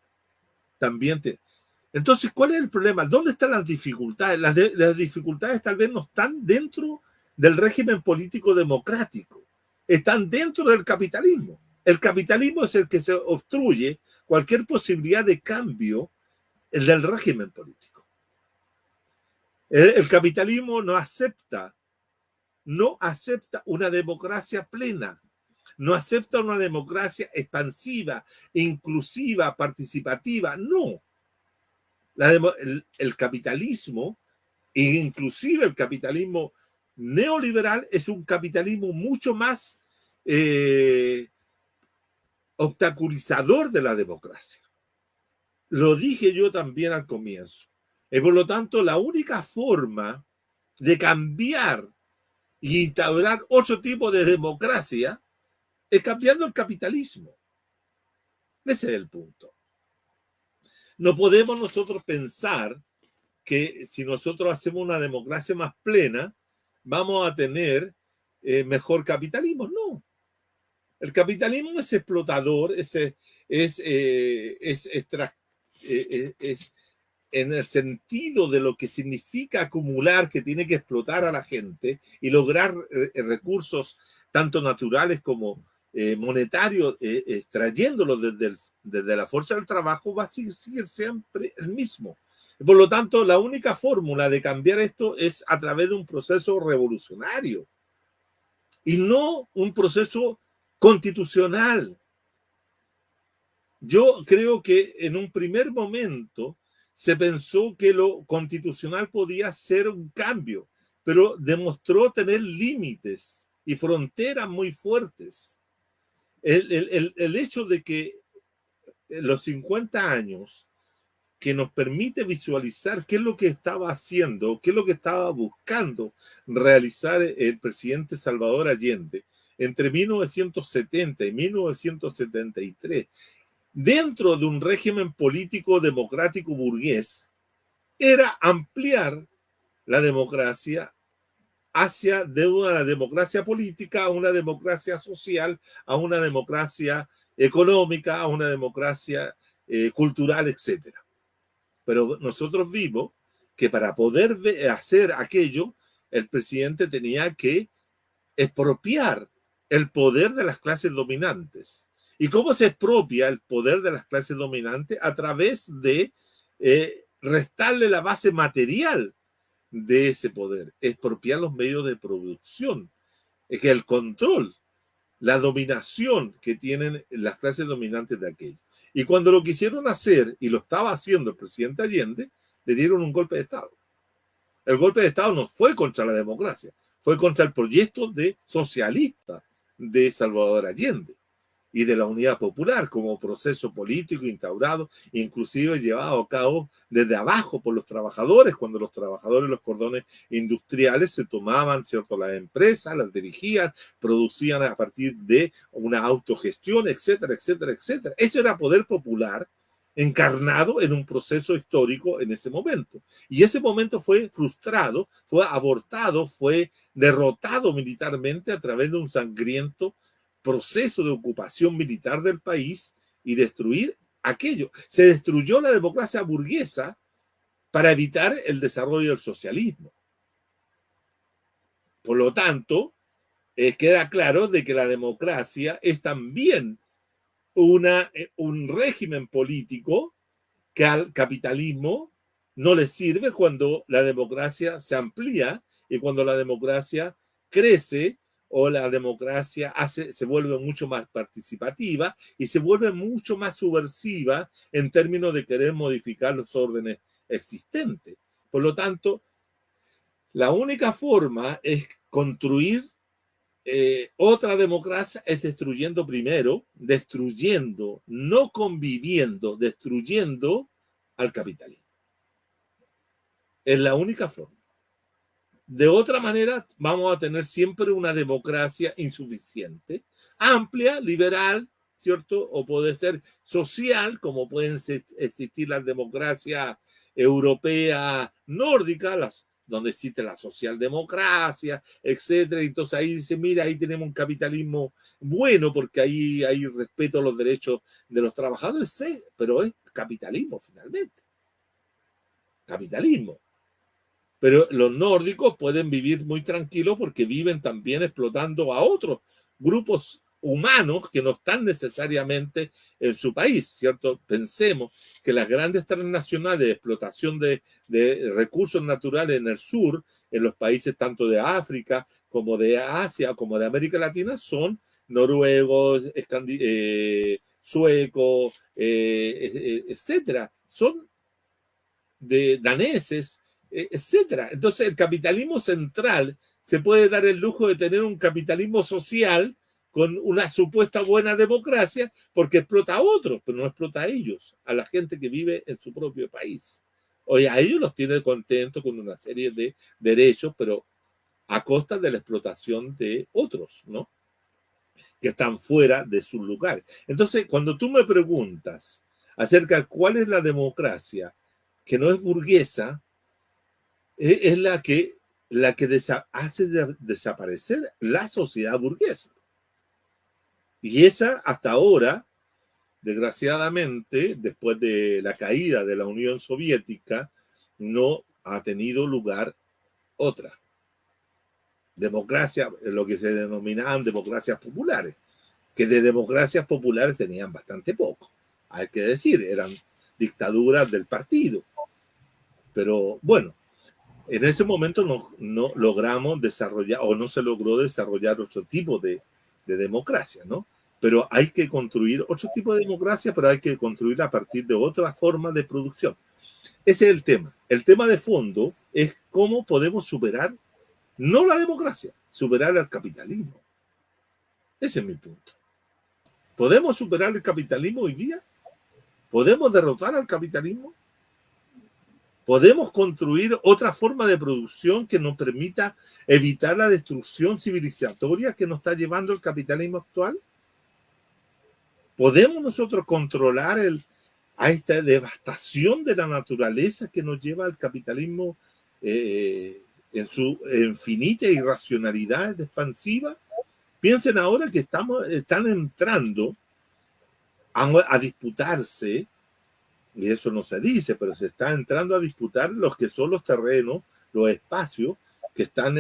Entonces, ¿cuál es el problema? ¿Dónde están las dificultades? Las dificultades tal vez no están dentro del régimen político democrático, están dentro del capitalismo. El capitalismo es el que se obstruye cualquier posibilidad de cambio del régimen político. El capitalismo no acepta una democracia plena. No acepta una democracia expansiva, inclusiva, participativa. No. El capitalismo, inclusive el capitalismo neoliberal, es un capitalismo mucho más obstaculizador de la democracia. Lo dije yo también al comienzo. Y por lo tanto, la única forma de cambiar y instaurar otro tipo de democracia es cambiando el capitalismo. Ese es el punto. No podemos nosotros pensar que si nosotros hacemos una democracia más plena, vamos a tener mejor capitalismo. No. El capitalismo es explotador, es en el sentido de lo que significa acumular, que tiene que explotar a la gente y lograr recursos tanto naturales como monetarios, extrayéndolos desde la fuerza del trabajo, va a seguir siempre el mismo. Por lo tanto, la única fórmula de cambiar esto es a través de un proceso revolucionario y no un proceso constitucional. Yo creo que en un primer momento se pensó que lo constitucional podía ser un cambio, pero demostró tener límites y fronteras muy fuertes. El hecho de que en los 50 años que nos permite visualizar qué es lo que estaba haciendo, qué es lo que estaba buscando realizar el presidente Salvador Allende entre 1970 y 1973, dentro de un régimen político democrático burgués, era ampliar la democracia hacia de una democracia política a una democracia social, a una democracia económica, a una democracia cultural, etc. Pero nosotros vimos que para poder hacer aquello, el presidente tenía que expropiar el poder de las clases dominantes. ¿Y cómo se expropia el poder de las clases dominantes? A través de restarle la base material de ese poder, expropiar los medios de producción, que el control, la dominación que tienen las clases dominantes de aquello. Y cuando lo quisieron hacer, y lo estaba haciendo el presidente Allende, le dieron un golpe de Estado. El golpe de Estado no fue contra la democracia, fue contra el proyecto de socialista de Salvador Allende y de la Unidad Popular como proceso político instaurado, inclusive llevado a cabo desde abajo por los trabajadores, cuando los trabajadores, los cordones industriales se tomaban, ¿cierto?, las empresas, las dirigían, producían a partir de una autogestión, etcétera, etcétera, etcétera. Eso era poder popular encarnado en un proceso histórico en ese momento. Y ese momento fue frustrado, fue abortado, fue derrotado militarmente a través de un sangriento proceso de ocupación militar del país y destruir aquello. Se destruyó la democracia burguesa para evitar el desarrollo del socialismo. Por lo tanto, queda claro de que la democracia es también un régimen político que al capitalismo no le sirve cuando la democracia se amplía y cuando la democracia crece o la democracia se vuelve mucho más participativa y se vuelve mucho más subversiva en términos de querer modificar los órdenes existentes. Por lo tanto, la única forma es construir otra democracia es destruyendo primero, destruyendo, no conviviendo, destruyendo al capitalismo. Es la única forma. De otra manera, vamos a tener siempre una democracia insuficiente, amplia, liberal, ¿cierto? O puede ser social, como pueden existir las democracias europeas nórdicas, donde existe la socialdemocracia, etcétera. Entonces ahí dice, mira, ahí tenemos un capitalismo bueno porque ahí hay respeto a los derechos de los trabajadores, sí, pero es capitalismo finalmente. Capitalismo. Pero los nórdicos pueden vivir muy tranquilos porque viven también explotando a otros grupos humanos que no están necesariamente en su país, ¿cierto? Pensemos que las grandes transnacionales de explotación de recursos naturales en el sur, en los países tanto de África como de Asia, como de América Latina, son noruegos, suecos, etcétera. Son de daneses, etcétera. Entonces, el capitalismo central se puede dar el lujo de tener un capitalismo social con una supuesta buena democracia porque explota a otros, pero no explota a ellos, a la gente que vive en su propio país. Oye, a ellos los tiene contentos con una serie de derechos, pero a costa de la explotación de otros, ¿no? Que están fuera de sus lugares. Entonces, cuando tú me preguntas acerca de cuál es la democracia que no es burguesa, es la que hace desaparecer la sociedad burguesa. Y esa hasta ahora, desgraciadamente, después de la caída de la Unión Soviética, no ha tenido lugar otra. Democracia, lo que se denominaban democracias populares, que de democracias populares tenían bastante poco. Hay que decir, eran dictaduras del partido. Pero bueno, en ese momento no logramos desarrollar o no se logró desarrollar otro tipo de democracia, ¿no? Pero hay que construir otro tipo de democracia, pero hay que construir a partir de otra forma de producción. Ese es el tema. El tema de fondo es cómo podemos superar, no la democracia, superar el capitalismo. Ese es mi punto. ¿Podemos superar el capitalismo hoy día? ¿Podemos derrotar al capitalismo? Podemos construir otra forma de producción que nos permita evitar la destrucción civilizatoria que nos está llevando el capitalismo actual. ¿Podemos nosotros controlar a esta devastación de la naturaleza que nos lleva al capitalismo en su infinita irracionalidad expansiva? Piensen ahora que están entrando a disputarse, y eso no se dice, pero se está entrando a disputar los que son los terrenos, los espacios que están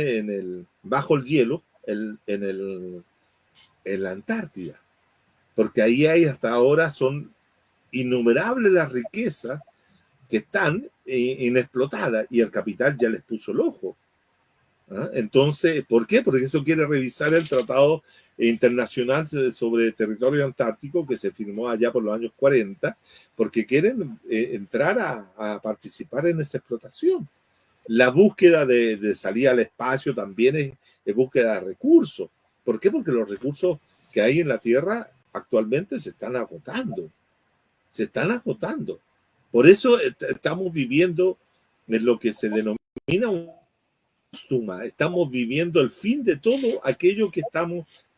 bajo el hielo en la Antártida. Porque ahí hay hasta ahora son innumerables las riquezas que están inexplotadas y el capital ya les puso el ojo. ¿Ah? Entonces, ¿por qué? Porque eso quiere revisar el Tratado Internacional sobre Territorio Antártico que se firmó allá por los años 40, porque quieren entrar a participar en esa explotación. La búsqueda de salida al espacio también es búsqueda de recursos. ¿Por qué? Porque los recursos que hay en la Tierra actualmente se están agotando. Se están agotando. Por eso estamos viviendo en lo que se denomina un póstuma. Estamos viviendo el fin de todo aquello que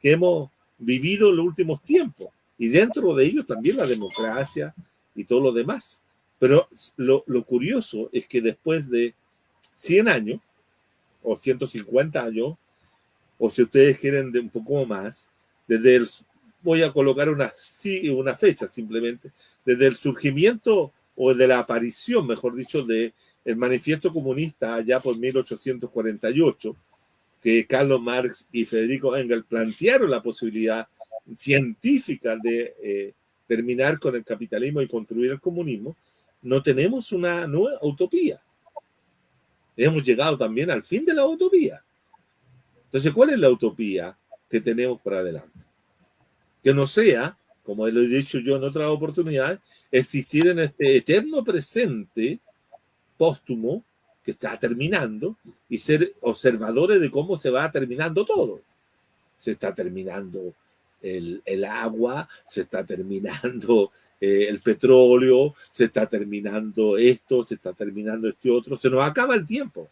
hemos vivido en los últimos tiempos. Y dentro de ello también la democracia y todo lo demás. Pero lo curioso es que después de 100 años, o 150 años, o si ustedes quieren de un poco más, voy a colocar una fecha simplemente, desde el surgimiento o de la aparición, mejor dicho, del manifiesto comunista allá por 1848, que Karl Marx y Federico Engels plantearon la posibilidad científica de terminar con el capitalismo y construir el comunismo, no tenemos una nueva utopía. Hemos llegado también al fin de la utopía. Entonces, ¿cuál es la utopía que tenemos para adelante? Que no sea, como lo he dicho yo en otras oportunidades, existir en este eterno presente póstumo que está terminando y ser observadores de cómo se va terminando todo. Se está terminando el agua, se está terminando el petróleo, se está terminando esto, se está terminando este otro, se nos acaba el tiempo.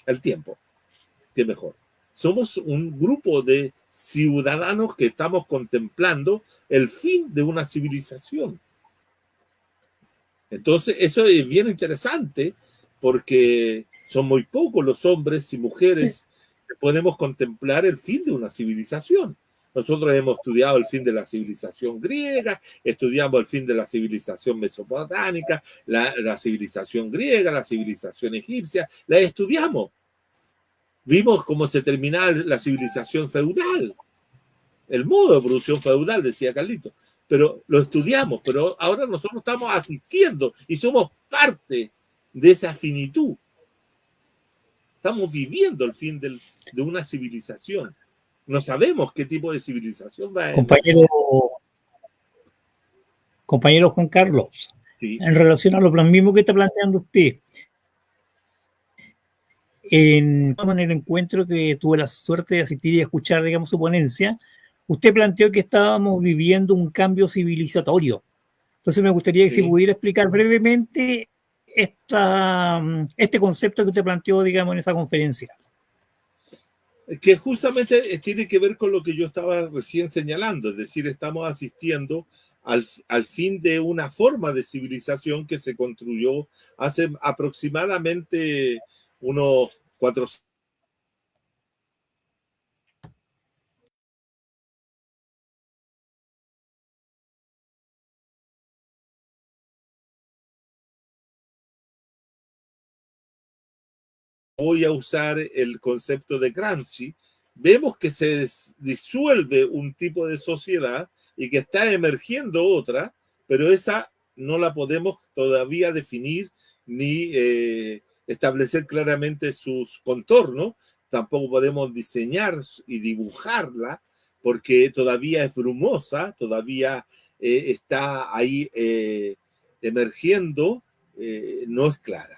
El tiempo, que mejor. Somos un grupo de ciudadanos que estamos contemplando el fin de una civilización. Entonces, eso es bien interesante porque son muy pocos los hombres y mujeres que podemos contemplar el fin de una civilización. Nosotros hemos estudiado el fin de la civilización griega, estudiamos el fin de la civilización mesopotámica, la civilización griega, la civilización egipcia, la estudiamos. Vimos cómo se terminaba la civilización feudal, el modo de producción feudal, decía Carlito, pero lo estudiamos, pero ahora nosotros estamos asistiendo y somos parte de esa finitud. Estamos viviendo el fin de una civilización. No sabemos qué tipo de civilización va a Compañero Juan Carlos, sí. En relación a lo mismo que está planteando usted, en el encuentro que tuve la suerte de asistir y escuchar, digamos, su ponencia, usted planteó que estábamos viviendo un cambio civilizatorio. Entonces me gustaría que si pudiera explicar brevemente este concepto que usted planteó, digamos, en esa conferencia. Que justamente tiene que ver con lo que yo estaba recién señalando, es decir, estamos asistiendo al fin de una forma de civilización que se construyó hace aproximadamente unos 400. Voy a usar el concepto de Gramsci, vemos que se disuelve un tipo de sociedad y que está emergiendo otra, pero esa no la podemos todavía definir ni establecer claramente sus contornos, tampoco podemos diseñar y dibujarla porque todavía es brumosa, todavía está ahí emergiendo, no es clara.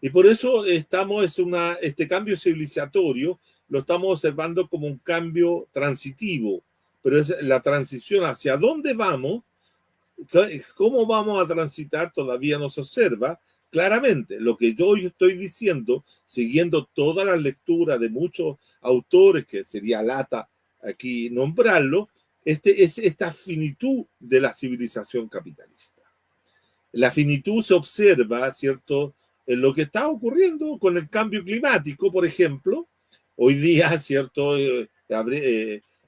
Y por eso este cambio civilizatorio lo estamos observando como un cambio transitivo, pero es la transición hacia dónde vamos, cómo vamos a transitar todavía no se observa, claramente. Lo que yo estoy diciendo, siguiendo toda la lectura de muchos autores, que sería lata aquí nombrarlo, es esta finitud de la civilización capitalista. La finitud se observa, ¿cierto?, en lo que está ocurriendo con el cambio climático, por ejemplo. Hoy día, ¿cierto?,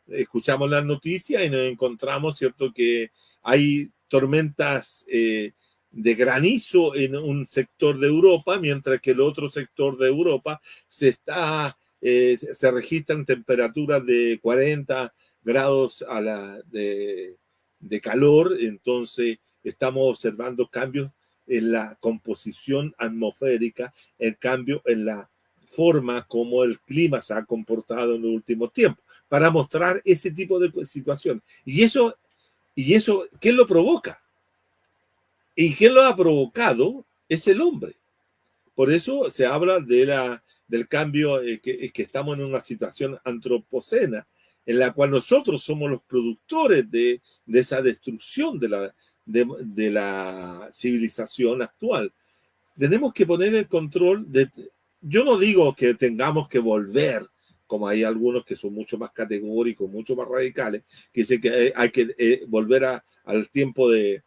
escuchamos las noticias y nos encontramos, ¿cierto?, que hay tormentas de granizo en un sector de Europa, mientras que el otro sector de Europa se registran temperaturas de 40 grados de calor. Entonces estamos observando cambios en la composición atmosférica, el cambio en la forma como el clima se ha comportado en los últimos tiempos, para mostrar ese tipo de situación. Y eso, ¿quién lo provoca? Y quién lo ha provocado es el hombre. Por eso se habla del cambio, que estamos en una situación antropocena, en la cual nosotros somos los productores de esa destrucción de la civilización actual. Tenemos que poner el control yo no digo que tengamos que volver, como hay algunos que son mucho más categóricos, mucho más radicales, que dicen que hay que volver al tiempo de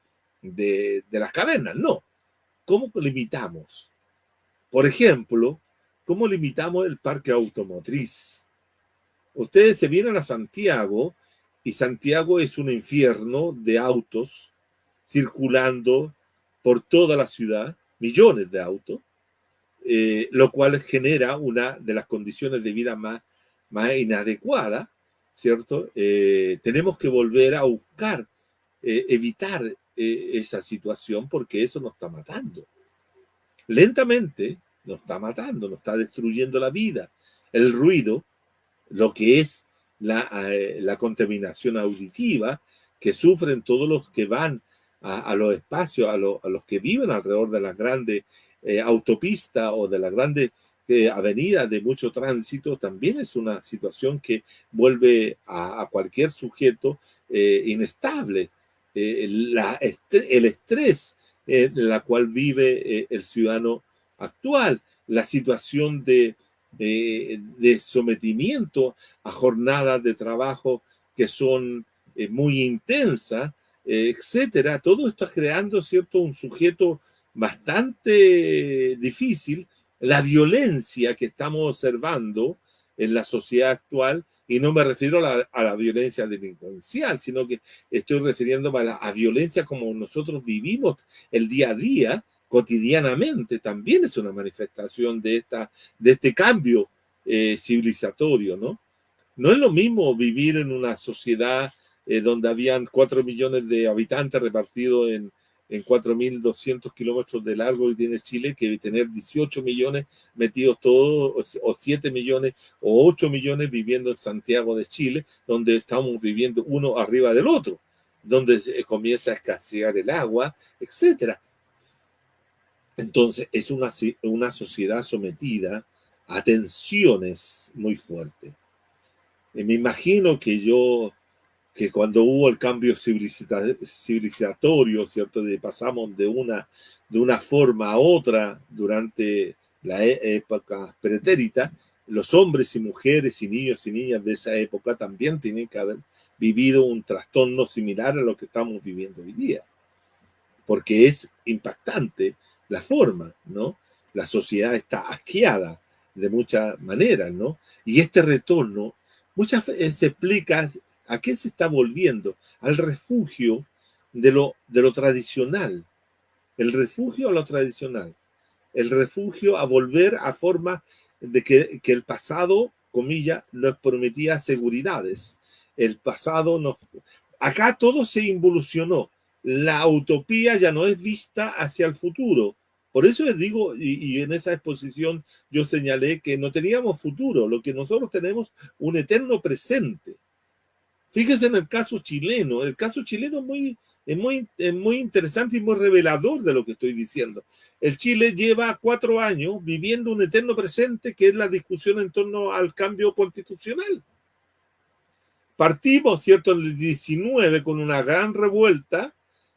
las cavernas. No. ¿Cómo limitamos? Por ejemplo, ¿cómo limitamos el parque automotriz? Ustedes se vienen a Santiago y Santiago es un infierno de autos circulando por toda la ciudad, millones de autos, lo cual genera una de las condiciones de vida más inadecuadas, ¿cierto? Tenemos que volver a buscar, evitar esa situación, porque eso nos está matando. Lentamente nos está matando, nos está destruyendo la vida. El ruido, lo que es la contaminación auditiva, que sufren todos los que van a los espacios, a los que viven alrededor de las grandes autopistas o de las grandes avenidas de mucho tránsito, también es una situación que vuelve a cualquier sujeto inestable. El estrés en la cual vive el ciudadano actual, la situación de sometimiento a jornadas de trabajo que son muy intensas, etcétera. Todo esto está creando, ¿cierto?, un sujeto bastante difícil. La violencia que estamos observando en la sociedad actual, y no me refiero a la violencia delincuencial, sino que estoy refiriéndome a violencia como nosotros vivimos el día a día, cotidianamente, también es una manifestación de este cambio civilizatorio, ¿no? No es lo mismo vivir en una sociedad donde habían 4 millones de habitantes repartidos en 4.200 kilómetros de largo que tiene Chile, que tener 18 millones metidos todos, o 7 millones, o 8 millones viviendo en Santiago de Chile, donde estamos viviendo uno arriba del otro, donde comienza a escasear el agua, etcétera. Entonces es una sociedad sometida a tensiones muy fuertes. Me imagino que cuando hubo el cambio civilizatorio, ¿cierto? Pasamos de una forma a otra durante la época pretérita, los hombres y mujeres y niños y niñas de esa época también tienen que haber vivido un trastorno similar a lo que estamos viviendo hoy día, porque es impactante la forma, ¿no? La sociedad está asqueada de muchas maneras, ¿no? Y este retorno muchas veces se explica a qué se está volviendo, al refugio de lo tradicional, el refugio a lo tradicional, el refugio a volver a formas de que el pasado, comillas, nos prometía seguridades. El pasado nos... Acá todo se involucionó. La utopía ya no es vista hacia el futuro. Por eso les digo, y en esa exposición yo señalé que no teníamos futuro, lo que nosotros tenemos un eterno presente. Fíjense en el caso chileno. El caso chileno es muy interesante y muy revelador de lo que estoy diciendo. El Chile lleva 4 años viviendo un eterno presente, que es la discusión en torno al cambio constitucional. Partimos, ¿cierto?, en el 19 con una gran revuelta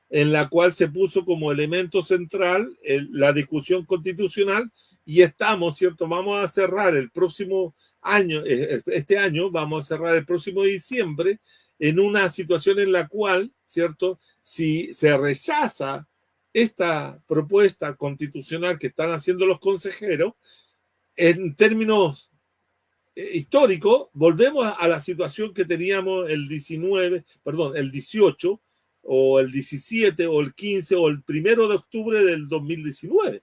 en la cual se puso como elemento central la discusión constitucional, y estamos, ¿cierto? Vamos a cerrar el próximo año, este año, vamos a cerrar el próximo diciembre, en una situación en la cual, ¿cierto? Si se rechaza esta propuesta constitucional que están haciendo los consejeros, en términos históricos, volvemos a la situación que teníamos el 18, o el 17, o el 15, o el 1 de octubre del 2019.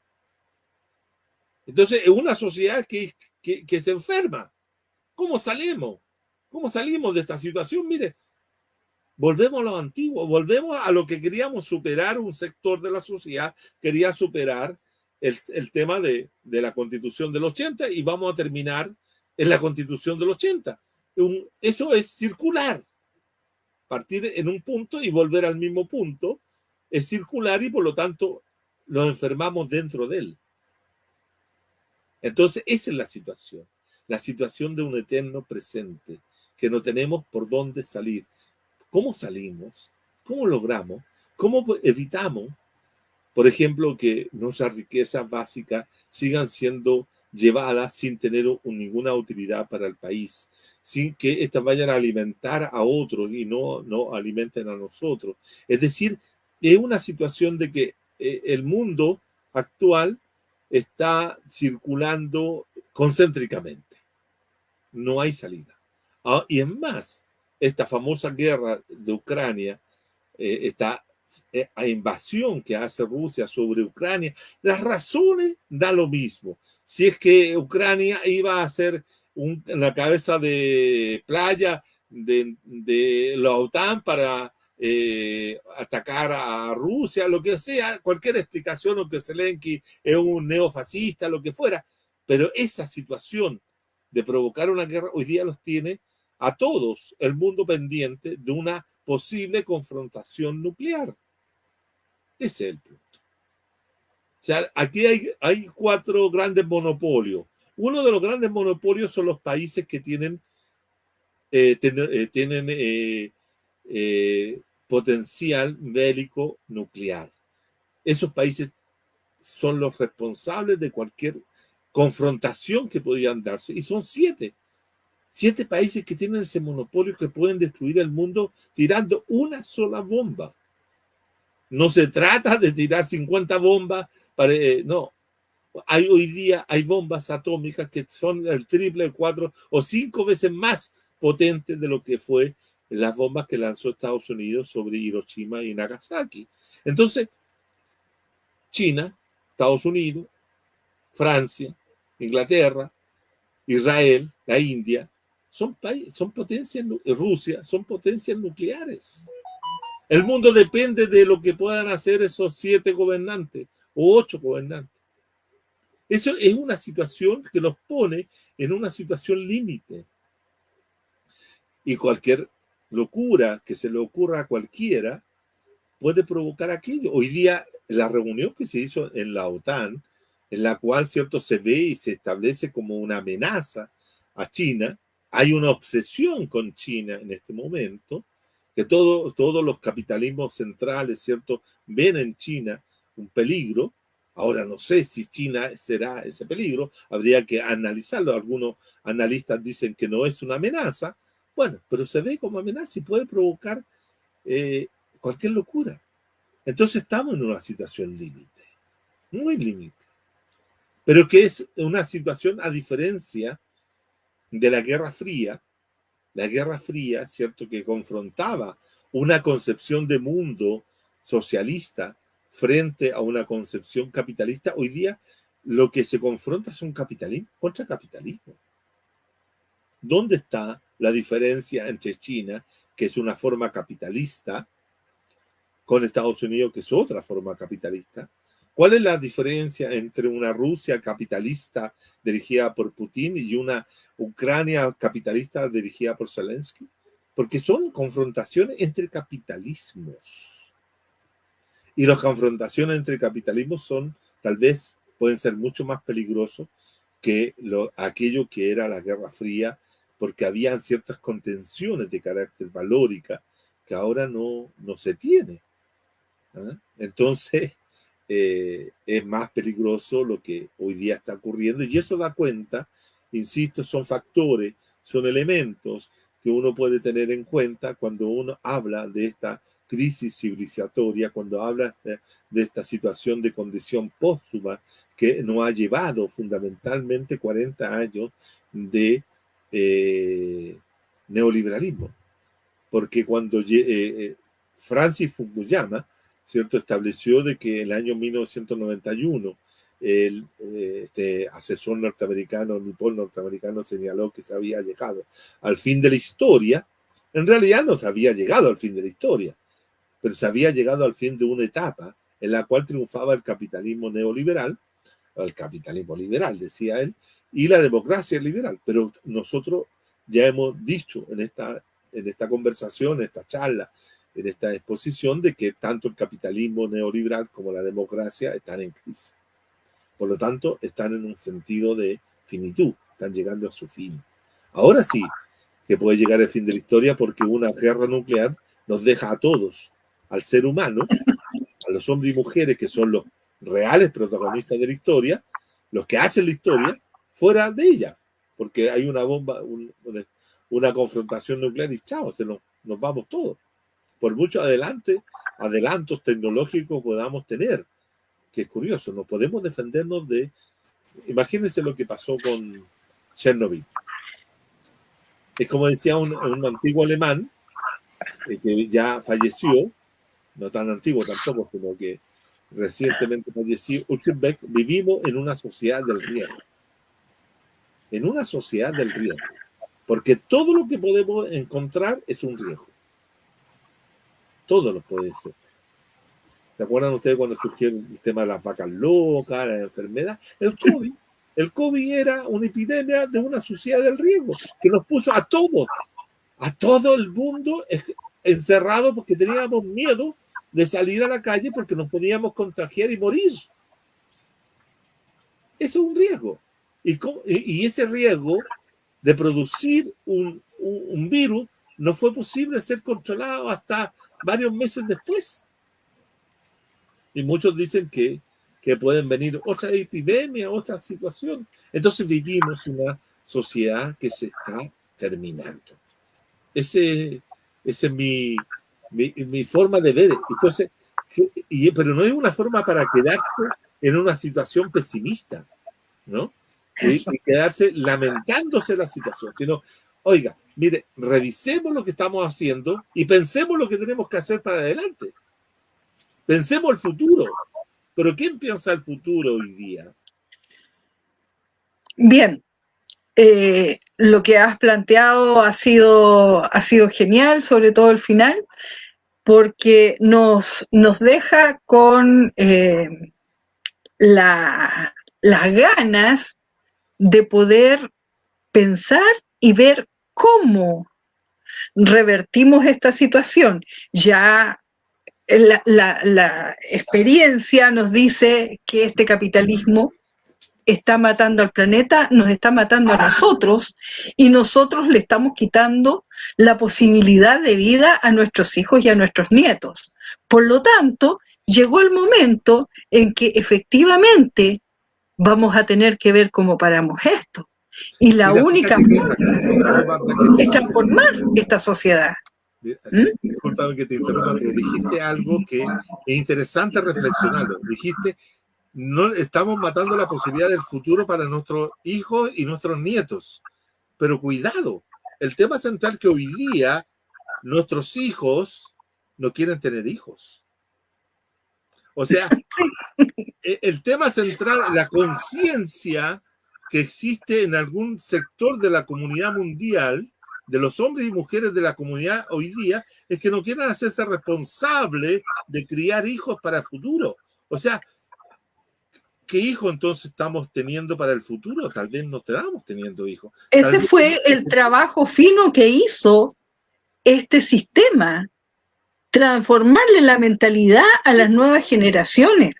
Entonces, es una sociedad que se enferma. ¿Cómo salimos? ¿Cómo salimos de esta situación? Mire, volvemos a lo antiguo, volvemos a lo que queríamos superar. Un sector de la sociedad quería superar el tema de la Constitución del 80, y vamos a terminar en la Constitución del 80. Eso es circular. Partir en un punto y volver al mismo punto es circular, y por lo tanto nos enfermamos dentro de él. Entonces, esa es la situación de un eterno presente, que no tenemos por dónde salir. ¿Cómo salimos? ¿Cómo logramos? ¿Cómo evitamos, por ejemplo, que nuestras riquezas básicas sigan siendo llevadas sin tener ninguna utilidad para el país, sin que éstas vayan a alimentar a otros y no alimenten a nosotros? Es decir, es una situación de que el mundo actual está circulando concéntricamente. No hay salida. Y es más, esta famosa guerra de Ucrania, esta invasión que hace Rusia sobre Ucrania, las razones da lo mismo. Si es que Ucrania iba a ser la cabeza de playa de la OTAN para atacar a Rusia, lo que sea, cualquier explicación, o que Zelensky es un neofascista, lo que fuera, pero esa situación de provocar una guerra hoy día los tiene a todos el mundo pendiente de una posible confrontación nuclear. Ese es el punto. O sea, aquí hay 4 grandes monopolios. Uno de los grandes monopolios son los países que tienen potencial bélico nuclear. Esos países son los responsables de cualquier confrontación que podrían darse, y son 7 países que tienen ese monopolio, que pueden destruir el mundo tirando una sola bomba. No se trata de tirar 50 bombas, no. Hoy día hay bombas atómicas que son el triple, el 4 o 5 veces más potentes de lo que fue las bombas que lanzó Estados Unidos sobre Hiroshima y Nagasaki. Entonces, China, Estados Unidos, Francia, Inglaterra, Israel, la India, son potencias, Rusia, son potencias nucleares. El mundo depende de lo que puedan hacer esos 7 gobernantes o 8 gobernantes. Eso es una situación que nos pone en una situación límite. Y cualquier locura que se le ocurra a cualquiera puede provocar aquello. Hoy día, la reunión que se hizo en la OTAN, en la cual, ¿cierto?, se ve y se establece como una amenaza a China. Hay una obsesión con China en este momento, que todos los capitalismos centrales, ¿cierto?, ven en China un peligro. Ahora no sé si China será ese peligro, habría que analizarlo. Algunos analistas dicen que no es una amenaza. Bueno, pero se ve como amenaza y puede provocar cualquier locura. Entonces estamos en una situación límite, muy límite, pero que es una situación a diferencia de la Guerra Fría. La Guerra Fría, ¿cierto?, que confrontaba una concepción de mundo socialista frente a una concepción capitalista. Hoy día lo que se confronta es un capitalismo contra capitalismo. ¿Dónde está la diferencia entre China, que es una forma capitalista, con Estados Unidos, que es otra forma capitalista? ¿Cuál es la diferencia entre una Rusia capitalista dirigida por Putin y una Ucrania capitalista dirigida por Zelensky? Porque son confrontaciones entre capitalismos. Y las confrontaciones entre capitalismos tal vez pueden ser mucho más peligrosos que aquello que era la Guerra Fría, porque habían ciertas contenciones de carácter valórica que ahora no se tiene. ¿Ah? Entonces, es más peligroso lo que hoy día está ocurriendo, y eso da cuenta, insisto, son factores, son elementos que uno puede tener en cuenta cuando uno habla de esta crisis civilizatoria, cuando habla de esta situación de condición póstuma que nos ha llevado fundamentalmente 40 años de neoliberalismo. Porque cuando Francis Fukuyama, ¿cierto?, estableció de que en el año 1991 el asesor norteamericano, nipón norteamericano, señaló que se había llegado al fin de la historia. En realidad no se había llegado al fin de la historia, pero se había llegado al fin de una etapa en la cual triunfaba el capitalismo neoliberal, el capitalismo liberal, decía él, y la democracia liberal. Pero nosotros ya hemos dicho en esta conversación, en esta charla, en esta exposición, de que tanto el capitalismo neoliberal como la democracia están en crisis. Por lo tanto, están en un sentido de finitud, están llegando a su fin. Ahora sí que puede llegar el fin de la historia, porque una guerra nuclear nos deja a todos, al ser humano, a los hombres y mujeres que son los reales protagonistas de la historia, los que hacen la historia, fuera de ella, porque hay una bomba, una confrontación nuclear y chao, nos vamos todos. Por mucho adelantos tecnológicos podamos tener, que es curioso, no podemos defendernos de... Imagínense lo que pasó con Chernobyl. Es como decía un antiguo alemán, que ya falleció, no tan antiguo tampoco, sino que recientemente falleció, Ulrich, vivimos en una sociedad del riesgo. En una sociedad del riesgo. Porque todo lo que podemos encontrar es un riesgo. Todo lo puede ser. ¿Se acuerdan ustedes cuando surgió el tema de las vacas locas, la enfermedad? El COVID era una epidemia de una sociedad del riesgo que nos puso a todo el mundo encerrado, porque teníamos miedo de salir a la calle porque nos podíamos contagiar y morir. Eso es un riesgo. Y ese riesgo de producir un virus no fue posible ser controlado hasta varios meses después. Y muchos dicen que pueden venir otra epidemia, otra situación. Entonces vivimos una sociedad que se está terminando. Esa es mi forma de ver. Entonces, pero no es una forma para quedarse en una situación pesimista, ¿no? Y quedarse lamentándose la situación, sino, oiga, mire, revisemos lo que estamos haciendo y pensemos lo que tenemos que hacer para adelante. Pensemos el futuro. Pero ¿quién piensa el futuro hoy día? Bien, lo que has planteado ha sido genial, sobre todo el final, porque nos deja con las ganas de poder pensar y ver cómo revertimos esta situación. Ya la experiencia nos dice que este capitalismo está matando al planeta, nos está matando a nosotros, y nosotros le estamos quitando la posibilidad de vida a nuestros hijos y a nuestros nietos. Por lo tanto, llegó el momento en que efectivamente vamos a tener que ver cómo paramos esto. Y la única forma es transformar esta sociedad. Discúlpame que te interrumpa, pero dijiste algo que es interesante reflexionarlo. Dijiste, no estamos matando la posibilidad del futuro para nuestros hijos y nuestros nietos. Pero cuidado, el tema central que hoy día nuestros hijos no quieren tener hijos. O sea, el tema central, la conciencia que existe en algún sector de la comunidad mundial, de los hombres y mujeres de la comunidad hoy día, es que no quieren hacerse responsables de criar hijos para el futuro. O sea, ¿qué hijo entonces estamos teniendo para el futuro? Tal vez no estamos teniendo hijos. Ese fue el trabajo fino que hizo este sistema, transformarle la mentalidad a las nuevas generaciones.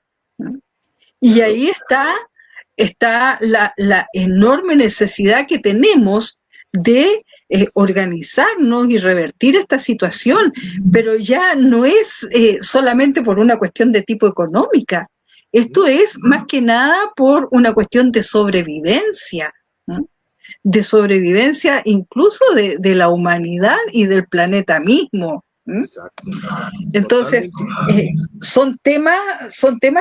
Y ahí está la enorme necesidad que tenemos de organizarnos y revertir esta situación, pero ya no es solamente por una cuestión de tipo económica, esto es más que nada por una cuestión de sobrevivencia, ¿no? De sobrevivencia incluso de la humanidad y del planeta mismo. Exacto. Entonces, son temas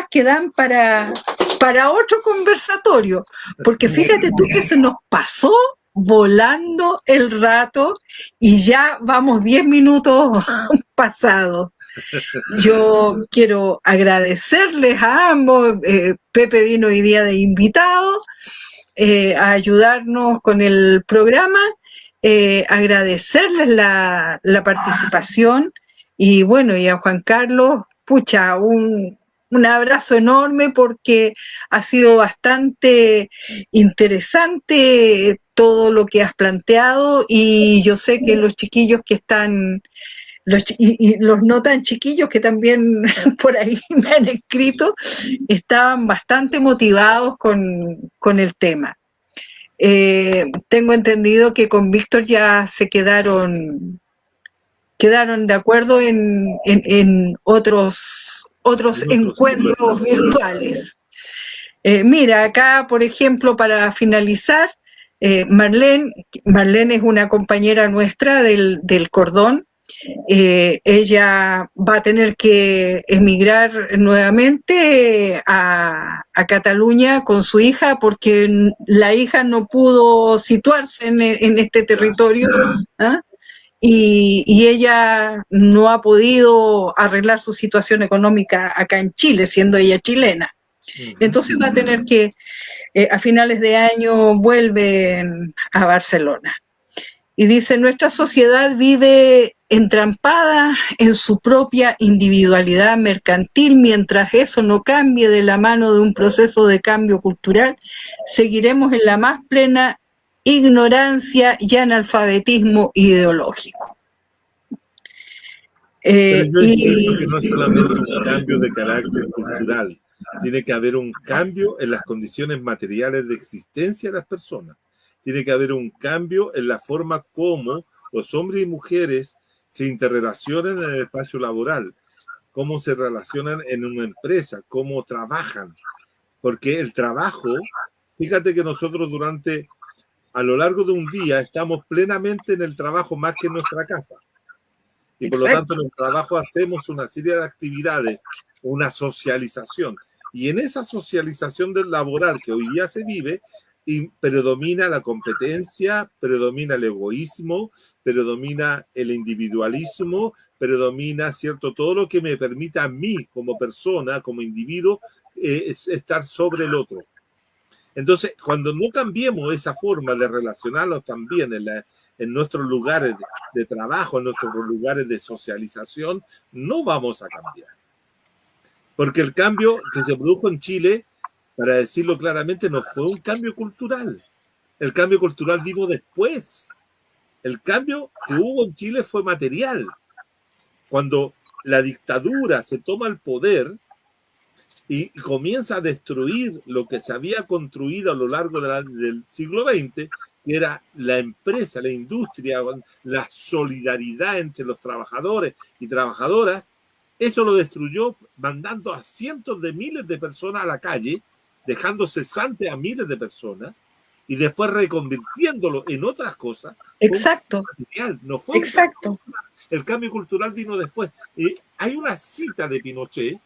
que dan para otro conversatorio, porque fíjate tú que se nos pasó volando el rato y ya vamos 10 minutos pasados. Yo quiero agradecerles a ambos. Pepe vino hoy día de invitado a ayudarnos con el programa, agradecerles la participación y bueno, y a Juan Carlos, pucha, un abrazo enorme porque ha sido bastante interesante todo lo que has planteado y yo sé que los chiquillos que están, y los no tan chiquillos que también por ahí me han escrito, estaban bastante motivados con el tema. Tengo entendido que con Víctor ya se quedaron de acuerdo en otros encuentros virtuales. Mira, acá, por ejemplo, para finalizar, Marlene es una compañera nuestra del Cordón. Ella va a tener que emigrar nuevamente a Cataluña con su hija porque la hija no pudo situarse en este territorio, ¿ah? Y ella no ha podido arreglar su situación económica acá en Chile, siendo ella chilena. Entonces va a tener que, a finales de año, vuelven a Barcelona. Y dice, nuestra sociedad vive entrampada en su propia individualidad mercantil. Mientras eso no cambie de la mano de un proceso de cambio cultural, seguiremos en la más plena ignorancia y analfabetismo ideológico. Pero yo insisto que no es solamente un cambio de carácter cultural, tiene que haber un cambio en las condiciones materiales de existencia de las personas. Tiene que haber un cambio en la forma como los hombres y mujeres se interrelacionan en el espacio laboral, cómo se relacionan en una empresa, cómo trabajan. Porque el trabajo, fíjate que nosotros a lo largo de un día estamos plenamente en el trabajo más que en nuestra casa. Y por lo tanto en el trabajo hacemos una serie de actividades, una socialización. Y en esa socialización del laboral que hoy día se vive, y predomina la competencia, predomina el egoísmo, predomina el individualismo, predomina, ¿cierto?, todo lo que me permita a mí como persona, como individuo, estar sobre el otro. Entonces, cuando no cambiemos esa forma de relacionarnos también en nuestros lugares de trabajo, en nuestros lugares de socialización, no vamos a cambiar. Porque el cambio que se produjo en Chile, para decirlo claramente, no fue un cambio cultural. El cambio cultural vino después. El cambio que hubo en Chile fue material. Cuando la dictadura se toma el poder y comienza a destruir lo que se había construido a lo largo del siglo XX, que era la empresa, la industria, la solidaridad entre los trabajadores y trabajadoras, eso lo destruyó mandando a cientos de miles de personas a la calle, dejando cesante a miles de personas y después reconvirtiéndolo en otras cosas. Exacto. Material. No fue exacto. El cambio cultural vino después. Hay una cita de Pinochet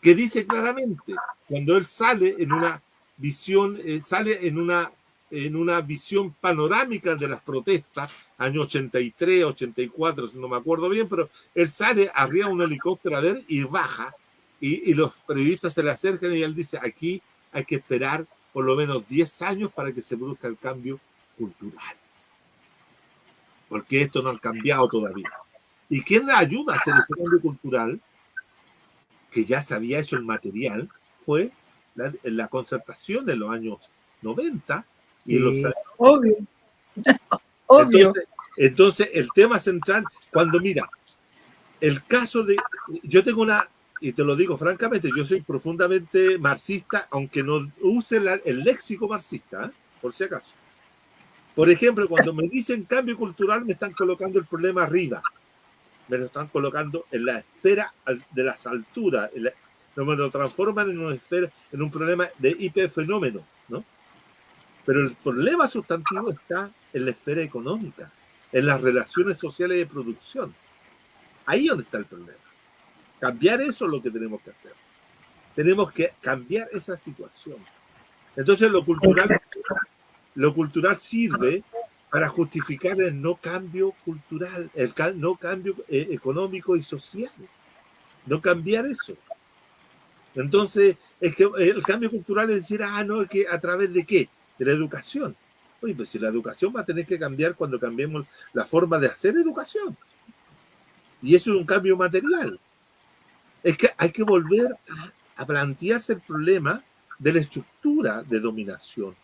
que dice claramente, cuando él sale en una visión, en una visión panorámica de las protestas, año 83, 84, no me acuerdo bien, pero él sale arriba de un helicóptero a ver y baja, y los periodistas se le acercan y él dice, aquí hay que esperar por lo menos 10 años para que se produzca el cambio cultural. Porque esto no ha cambiado todavía. ¿Y quién le ayuda a hacer ese cambio cultural? Que ya se había hecho el material, fue la concertación en los años 90 y en los años... Obvio. Entonces, el tema central, cuando mira, el caso de... Yo tengo y te lo digo francamente, yo soy profundamente marxista, aunque no use el léxico marxista, por si acaso. Por ejemplo, cuando me dicen cambio cultural, me están colocando el problema arriba. Me lo están colocando en la esfera de las alturas. Me lo transforman en una esfera, en un problema de hiperfenómeno, ¿no? Pero el problema sustantivo está en la esfera económica, en las relaciones sociales de producción. Ahí es donde está el problema. Cambiar eso es lo que tenemos que hacer. Tenemos que cambiar esa situación. Entonces lo cultural sirve para justificar el no cambio cultural, el no cambio económico y social. No cambiar eso. Entonces, es que el cambio cultural es decir, no, es que a través de qué? De la educación. Oye, pues si la educación va a tener que cambiar cuando cambiemos la forma de hacer educación. Y eso es un cambio material. Es que hay que volver a plantearse el problema de la estructura de dominación.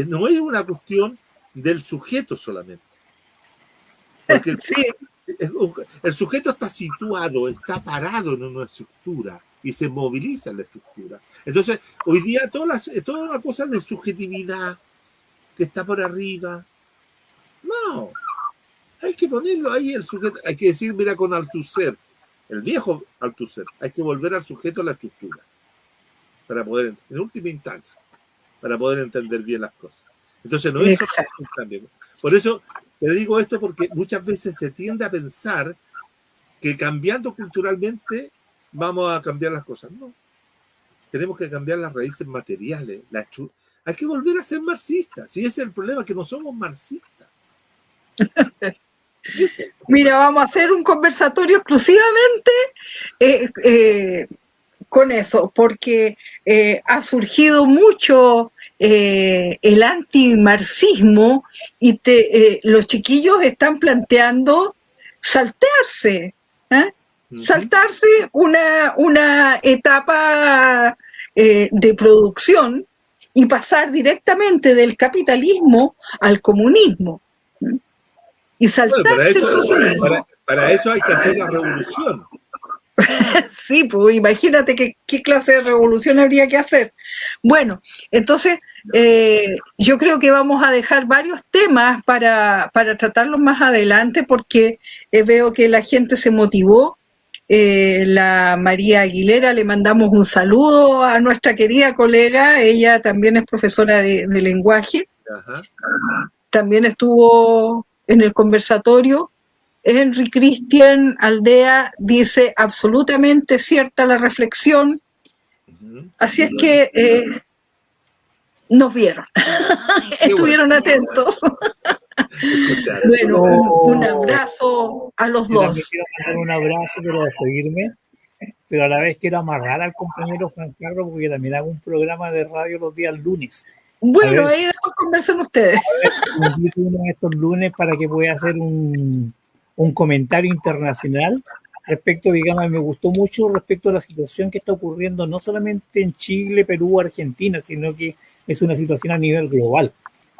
No es una cuestión del sujeto solamente. Porque sí. El sujeto está situado, está parado en una estructura y se moviliza en la estructura. Entonces, hoy día toda una cosa de subjetividad que está por arriba. No, hay que ponerlo ahí el sujeto. Hay que decir, mira, con Althusser, el viejo Althusser, hay que volver al sujeto a la estructura para poder, en última instancia, para poder entender bien las cosas. Entonces, no es un cambio. Por eso te digo esto, porque muchas veces se tiende a pensar que cambiando culturalmente vamos a cambiar las cosas. No. Tenemos que cambiar las raíces materiales. Hay que volver a ser marxistas. Si ese es el problema, que no somos marxistas. Mira, vamos a hacer un conversatorio exclusivamente con eso, porque ha surgido mucho el antimarxismo y los chiquillos están planteando saltarse, saltarse una etapa de producción y pasar directamente del capitalismo al comunismo. Y saltarse el socialismo. Para eso hay que hacer la revolución. Sí, pues imagínate qué clase de revolución habría que hacer. Bueno, entonces yo creo que vamos a dejar varios temas para tratarlos más adelante, porque veo que la gente se motivó. La María Aguilera, le mandamos un saludo a nuestra querida colega, ella también es profesora de lenguaje. Ajá. También estuvo en el conversatorio. Henry Cristian Aldea dice absolutamente cierta la reflexión. Así es que nos vieron, estuvieron atentos. Bueno, un abrazo a los dos. Quiero mandar un abrazo, quiero despedirme, pero a la vez quiero amarrar al compañero Juan Carlos, porque también hago un programa de radio los días lunes. Bueno, ahí después conversan ustedes. Uno de estos lunes para que pueda hacer un comentario internacional respecto, digamos, me gustó mucho respecto a la situación que está ocurriendo no solamente en Chile, Perú, Argentina, sino que es una situación a nivel global,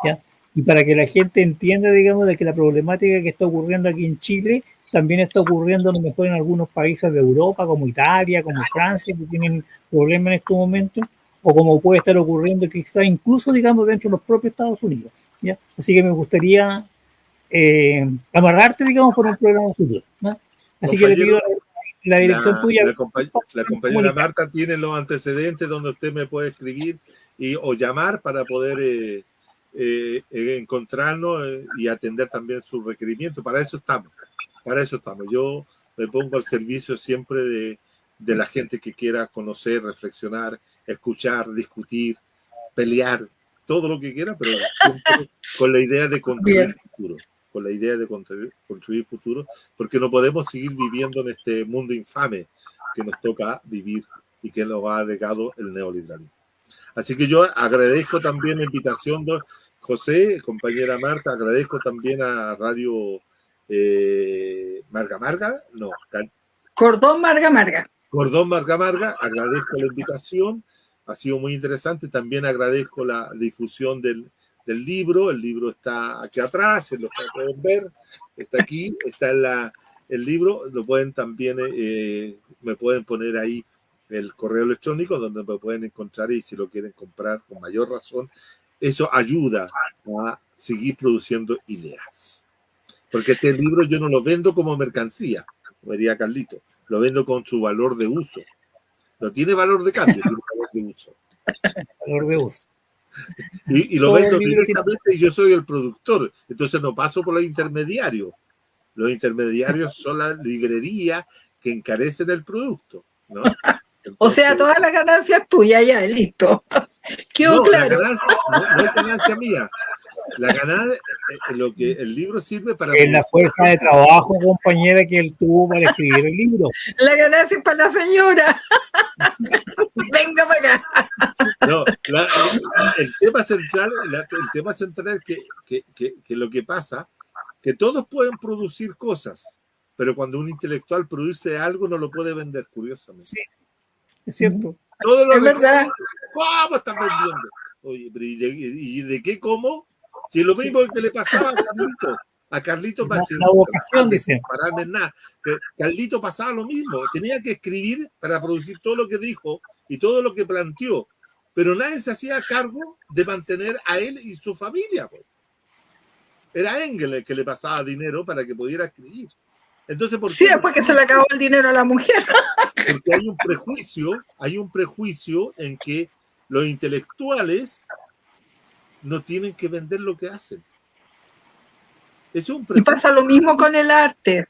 ¿ya? Y para que la gente entienda, digamos, de que la problemática que está ocurriendo aquí en Chile también está ocurriendo a lo mejor en algunos países de Europa, como Italia, como Francia, que tienen problemas en estos momentos, o como puede estar ocurriendo quizás incluso, digamos, dentro de los propios Estados Unidos, ¿ya? Así que me gustaría amarrarte, digamos, por un programa futuro, ¿no? Así que le pido la dirección tuya. La compañera Marta tiene los antecedentes donde usted me puede escribir o llamar para poder encontrarnos y atender también sus requerimientos. Para eso estamos. Yo me pongo al servicio siempre de la gente que quiera conocer, reflexionar, escuchar, discutir, pelear, todo lo que quiera, pero siempre con la idea de construir futuro. Con la idea de construir futuro, porque no podemos seguir viviendo en este mundo infame que nos toca vivir y que nos ha legado el neoliberalismo. Así que yo agradezco también la invitación de José, compañera Marta, agradezco también a Radio Cordón Marga, agradezco la invitación, ha sido muy interesante, también agradezco la difusión del libro. El libro está aquí atrás, lo pueden ver, está aquí, está el libro, lo pueden también, me pueden poner ahí el correo electrónico donde me pueden encontrar, y si lo quieren comprar con mayor razón eso ayuda a seguir produciendo ideas. Porque este libro yo no lo vendo como mercancía, como diría Carlito, lo vendo con su valor de uso. No tiene valor de cambio, tiene valor de uso. Valor de uso. Y lo vendo directamente y yo soy el productor, entonces no paso por los intermediarios. Los intermediarios son las librerías que encarecen el producto, ¿no? Entonces, o sea, todas las ganancias tuyas, ya, listo. Quedó claro. La ganancia no es ganancia mía. La ganancia, lo que el libro sirve para... Es la fuerza de trabajo, compañera, que él tuvo para escribir el libro. La ganancia es para la señora. Venga para acá. No, el tema central es que lo que pasa, que todos pueden producir cosas, pero cuando un intelectual produce algo no lo puede vender, curiosamente. Sí, es cierto. Todo lo es verdad. ¿Cómo están vendiendo? Oye, pero ¿y de qué cómo? Si es lo mismo que le pasaba a Carlito. A Carlito la vocación, dice. Nada. Carlito pasaba lo mismo. Tenía que escribir para producir todo lo que dijo y todo lo que planteó. Pero nadie se hacía cargo de mantener a él y su familia. Pues. Era Engel el que le pasaba dinero para que pudiera escribir. Entonces, ¿por qué? Sí, después que se le acabó el dinero a la mujer. Porque hay un prejuicio en que los intelectuales no tienen que vender lo que hacen. Es un y pasa lo mismo con el arte.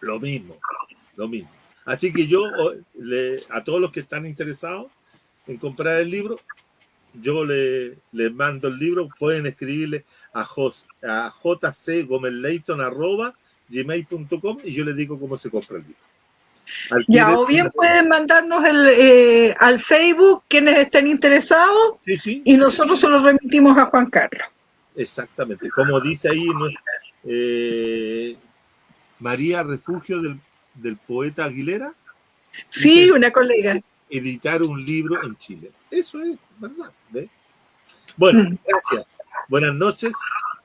Lo mismo. Así que yo, a todos los que están interesados en comprar el libro, yo les mando el libro, pueden escribirle a jcgomezleighton@gmail.com y yo les digo cómo se compra el libro. Ya, o bien pueden mandarnos al Facebook quienes estén interesados, sí. Y nosotros se los remitimos a Juan Carlos. Exactamente, como dice ahí María Refugio del poeta Aguilera. Sí, dice, una colega. Editar un libro en Chile. Eso es verdad. ¿Ve? Bueno, gracias. Buenas noches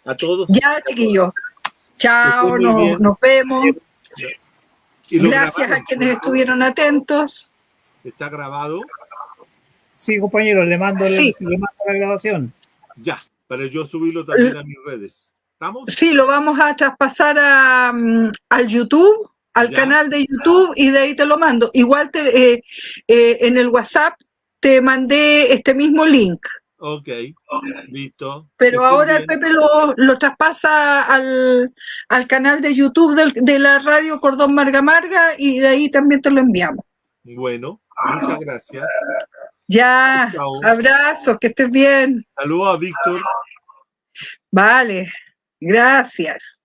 a todos. Ya, chiquillos. Chao, nos vemos. Gracias a quienes estuvieron atentos. ¿Está grabado? Sí, compañero, le mando la grabación. Ya, para yo subirlo también a mis redes. ¿Estamos? Sí, lo vamos a traspasar al YouTube, al canal de YouTube, y de ahí te lo mando. Igual en el WhatsApp te mandé este mismo link. Ok, listo. Pero ahora el Pepe lo traspasa al canal de YouTube de la radio Cordón Marga Marga, y de ahí también te lo enviamos. Bueno, muchas gracias. Ya, chao. Abrazos, que estés bien. Saludos a Víctor. Vale, gracias.